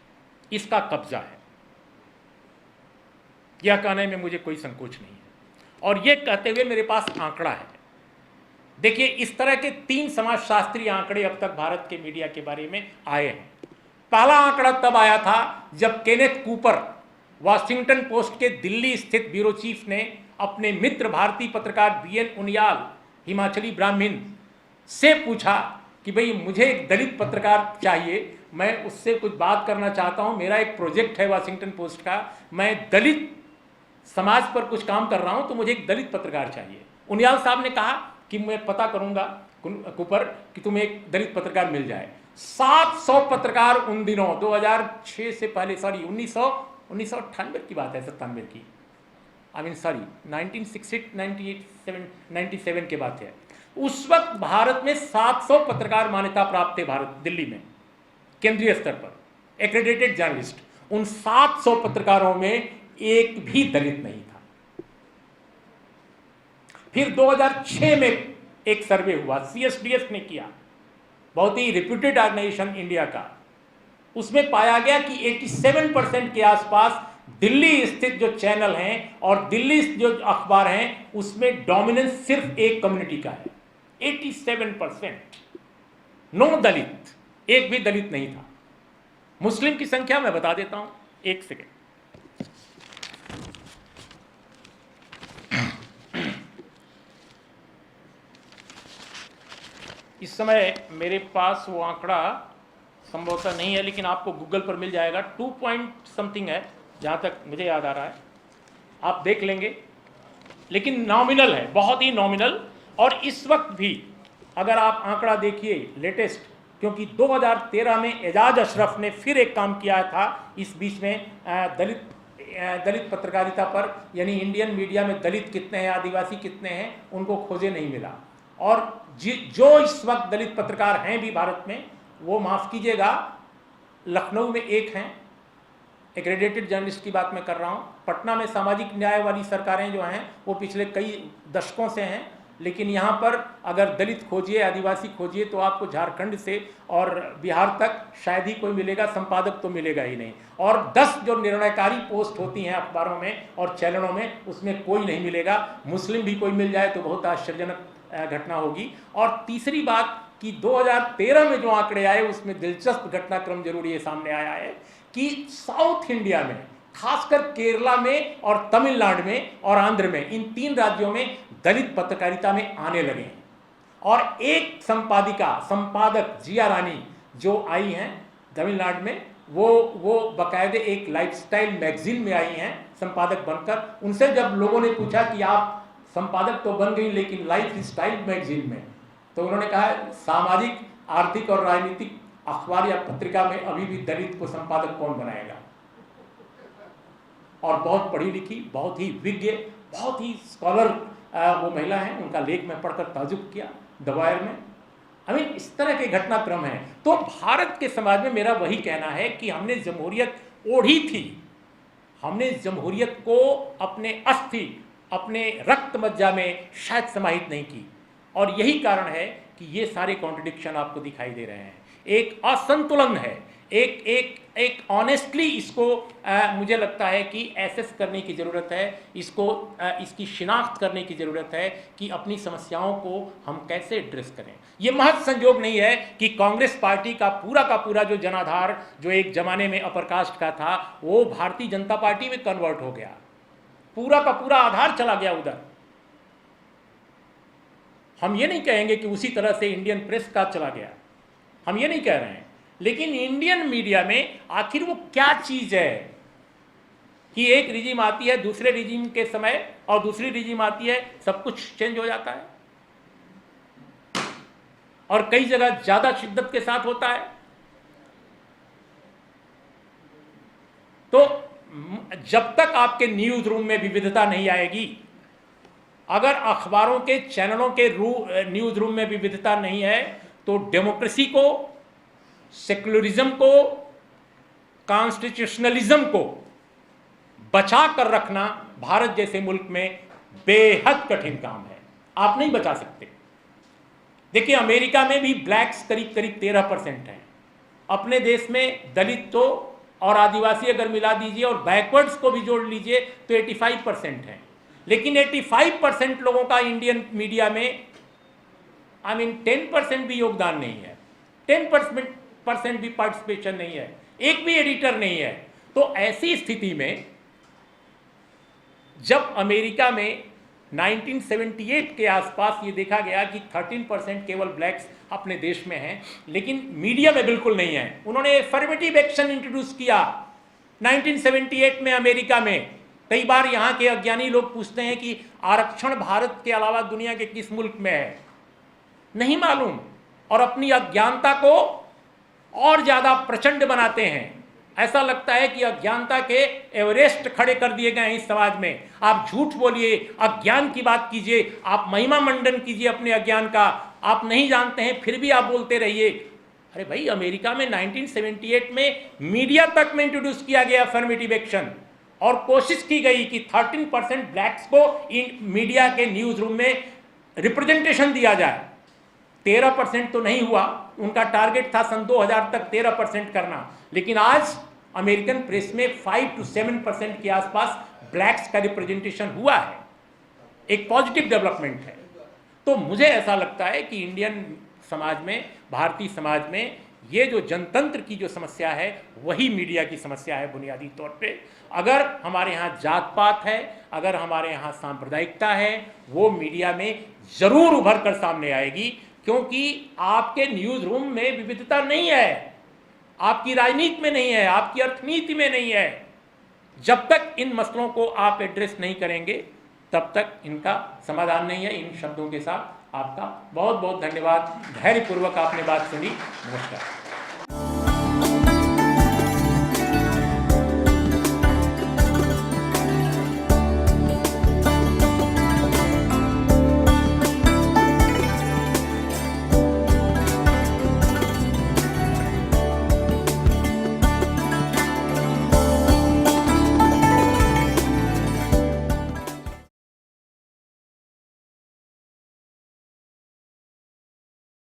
B: इसका कब्जा है। यह कहने में मुझे कोई संकोच नहीं है, और यह कहते हुए मेरे पास आंकड़ा है। देखिए, इस तरह के 3 समाजशास्त्रीय आंकड़े अब तक भारत के मीडिया के बारे में आए हैं। पहला आंकड़ा तब आया था जब केनेथ कूपर वाशिंगटन पोस्ट के दिल्ली स्थित ब्यूरो चीफ ने अपने मित्र भारतीय पत्रकार बीएन उनियाल, हिमाचली ब्राह्मण, से पूछा कि भाई मुझे एक दलित पत्रकार चाहिए, मैं उससे कुछ बात करना चाहता हूं, मेरा एक प्रोजेक्ट है वाशिंगटन पोस्ट का, मैं दलित समाज पर कुछ काम कर रहा हूं, तो मुझे एक दलित पत्रकार चाहिए। उनियाल साहब ने कहा कि मैं पता करूंगा कूपर कि तुम्हें एक दलित पत्रकार मिल जाए। 700 पत्रकार उन दिनों 2006 से पहले, सॉरी 1998 की बात है, 97 की, 1997 के बात है। उस वक्त भारत में 700 पत्रकार मान्यता प्राप्त थे भारत, दिल्ली में, केंद्रीय स्तर पर एक्रेडिटेड जर्नलिस्ट। उन 700 पत्रकारों में एक भी दलित नहीं था। फिर 2006 में एक सर्वे हुआ, CSDS ने किया, बहुत ही रिप्यूटेड ऑर्गेनाइजेशन इंडिया का। उसमें पाया गया कि 87% के आसपास दिल्ली स्थित जो चैनल हैं और दिल्ली जो अखबार हैं उसमें डोमिनेंस सिर्फ एक कम्युनिटी का है। 87%, नो दलित, एक भी दलित नहीं था। मुस्लिम की संख्या मैं बता देता हूं, एक सेकेंड। इस समय मेरे पास वो आंकड़ा संभवतः नहीं है, लेकिन आपको गूगल पर मिल जाएगा। 2 पॉइंट समथिंग है जहाँ तक मुझे याद आ रहा है, आप देख लेंगे, लेकिन नॉमिनल है, बहुत ही नॉमिनल। और इस वक्त भी अगर आप आंकड़ा देखिए लेटेस्ट, क्योंकि 2013 में एजाज अशरफ ने फिर एक काम किया था इस बीच में दलित पत्रकारिता पर, यानी इंडियन मीडिया में दलित कितने हैं, आदिवासी कितने हैं, उनको खोजे नहीं मिला। और जो इस वक्त दलित पत्रकार हैं भी भारत में, वो माफ़ कीजिएगा, लखनऊ में एक हैं, एक्रेडिटेड जर्नलिस्ट की बात मैं कर रहा हूँ। पटना में सामाजिक न्याय वाली सरकारें जो हैं वो पिछले कई दशकों से हैं, लेकिन यहाँ पर अगर दलित खोजिए, आदिवासी खोजिए, तो आपको झारखंड से और बिहार तक शायद ही कोई मिलेगा, संपादक तो मिलेगा ही नहीं। और 10 जो निर्णयकारी पोस्ट होती हैं अखबारों में और चैनलों में, उसमें कोई नहीं मिलेगा। मुस्लिम भी कोई मिल जाए तो बहुत आश्चर्यजनक घटना होगी। और तीसरी बात कि 2013 में जो आंकड़े आए उसमें दिलचस्प घटनाक्रम जरूर ये सामने आया है कि साउथ इंडिया में, खासकर केरला में और तमिलनाडु में और आंध्र में, इन 3 राज्यों में दलित पत्रकारिता में आने लगे हैं। और एक संपादक जिया रानी जो आई हैं तमिलनाडु में, वो बाकायदे एक लाइफस्टाइल मैगजीन में आई हैं संपादक बनकर। उनसे जब लोगों ने पूछा कि आप संपादक तो बन गई लेकिन लाइफ स्टाइल मैगजीन में, तो उन्होंने कहा सामाजिक, आर्थिक और राजनीतिक अखबार या पत्रिका में अभी भी दलित को संपादक कौन बनाएगा। और बहुत पढ़ी लिखी, बहुत ही विज्ञ, बहुत ही स्कॉलर वो महिला हैं, उनका लेख में पढ़कर ताजुब किया द वायर में। इस तरह के घटनाक्रम हैं। तो भारत के समाज में मेरा वही कहना है कि हमने जमहूरियत ओढ़ी थी, हमने जमहूरियत को अपने अस्थि, अपने रक्त मज्जा में शायद समाहित नहीं की। और यही कारण है कि ये सारे कॉन्ट्रडिक्शन आपको दिखाई दे रहे हैं। एक असंतुलन है, एक ऑनेस्टली इसको मुझे लगता है कि एसेस करने की ज़रूरत है, इसकी शिनाख्त करने की ज़रूरत है कि अपनी समस्याओं को हम कैसे एड्रेस करें। ये महज संयोग नहीं है कि कांग्रेस पार्टी का पूरा जो जनाधार, जो एक ज़माने में अपर कास्ट का था, वो भारतीय जनता पार्टी में कन्वर्ट हो गया, पूरा का पूरा आधार चला गया उधर। हम ये नहीं कहेंगे कि उसी तरह से इंडियन प्रेस का चला गया, हम ये नहीं कह रहे हैं, लेकिन इंडियन मीडिया में आखिर वो क्या चीज है कि एक रिजीम आती है, दूसरे रिजीम के समय और दूसरी रिजीम आती है, सब कुछ चेंज हो जाता है और कई जगह ज्यादा शिद्दत के साथ होता है। तो जब तक आपके न्यूज रूम में विविधता नहीं आएगी, अगर अखबारों के चैनलों के न्यूज रूम में विविधता नहीं है, तो डेमोक्रेसी को, सेक्युलरिज्म को, कॉन्स्टिट्यूशनलिज्म को बचा कर रखना भारत जैसे मुल्क में बेहद कठिन काम है। आप नहीं बचा सकते। देखिए, अमेरिका में भी ब्लैक्स करीब करीब 13% हैं। अपने देश में दलित तो और आदिवासी अगर मिला दीजिए और बैकवर्ड्स को भी जोड़ लीजिए तो 85% हैं। लेकिन 85% लोगों का इंडियन मीडिया में 10% भी योगदान नहीं है, 10% भी पार्टिसिपेशन नहीं है, एक भी एडिटर नहीं है। तो ऐसी स्थिति में जब अमेरिका में 1978 के आसपास ये देखा गया कि 13% केवल ब्लैक्स अपने देश में हैं, लेकिन मीडिया में बिल्कुल नहीं है, उन्होंने अफर्मेटिव एक्शन इंट्रोड्यूस किया 1978 में अमेरिका में। कई बार यहाँ के अज्ञानी लोग पूछते हैं कि आरक्षण भारत के अलावा दुनिया के किस मुल्क में है, नहीं मालूम, और अपनी अज्ञानता को और ज्यादा प्रचंड बनाते हैं। ऐसा लगता है कि अज्ञानता के एवरेस्ट खड़े कर दिए गए हैं इस समाज में। आप झूठ बोलिए, अज्ञान की बात कीजिए, आप महिमा मंडन कीजिए अपने अज्ञान का, आप नहीं जानते हैं फिर भी आप बोलते रहिए। अरे भाई, अमेरिका में 1978 में मीडिया तक में इंट्रोड्यूस किया गया अफर्मेटिव एक्शन और कोशिश की गई कि 13% ब्लैक्स को मीडिया के न्यूज रूम में रिप्रेजेंटेशन दिया जाए। 13% तो नहीं हुआ, उनका टारगेट था सन 2000 तक 13% करना, लेकिन आज अमेरिकन प्रेस में 5 to 7% के आसपास ब्लैक्स का रिप्रेजेंटेशन हुआ है। एक पॉजिटिव डेवलपमेंट है। तो मुझे ऐसा लगता है कि इंडियन समाज में, भारतीय समाज में ये जो जनतंत्र की जो समस्या है वही मीडिया की समस्या है बुनियादी तौर पे। अगर हमारे यहाँ जात पात है, अगर हमारे यहाँ सांप्रदायिकता है, वो मीडिया में जरूर उभर कर सामने आएगी, क्योंकि आपके न्यूज रूम में विविधता नहीं है, आपकी राजनीति में नहीं है, आपकी अर्थनीति में नहीं है। जब तक इन मसलों को आप एड्रेस नहीं करेंगे तब तक इनका समाधान नहीं है। इन शब्दों के साथ आपका बहुत बहुत धन्यवाद। धैर्यपूर्वक आपने बात सुनी। नमस्कार।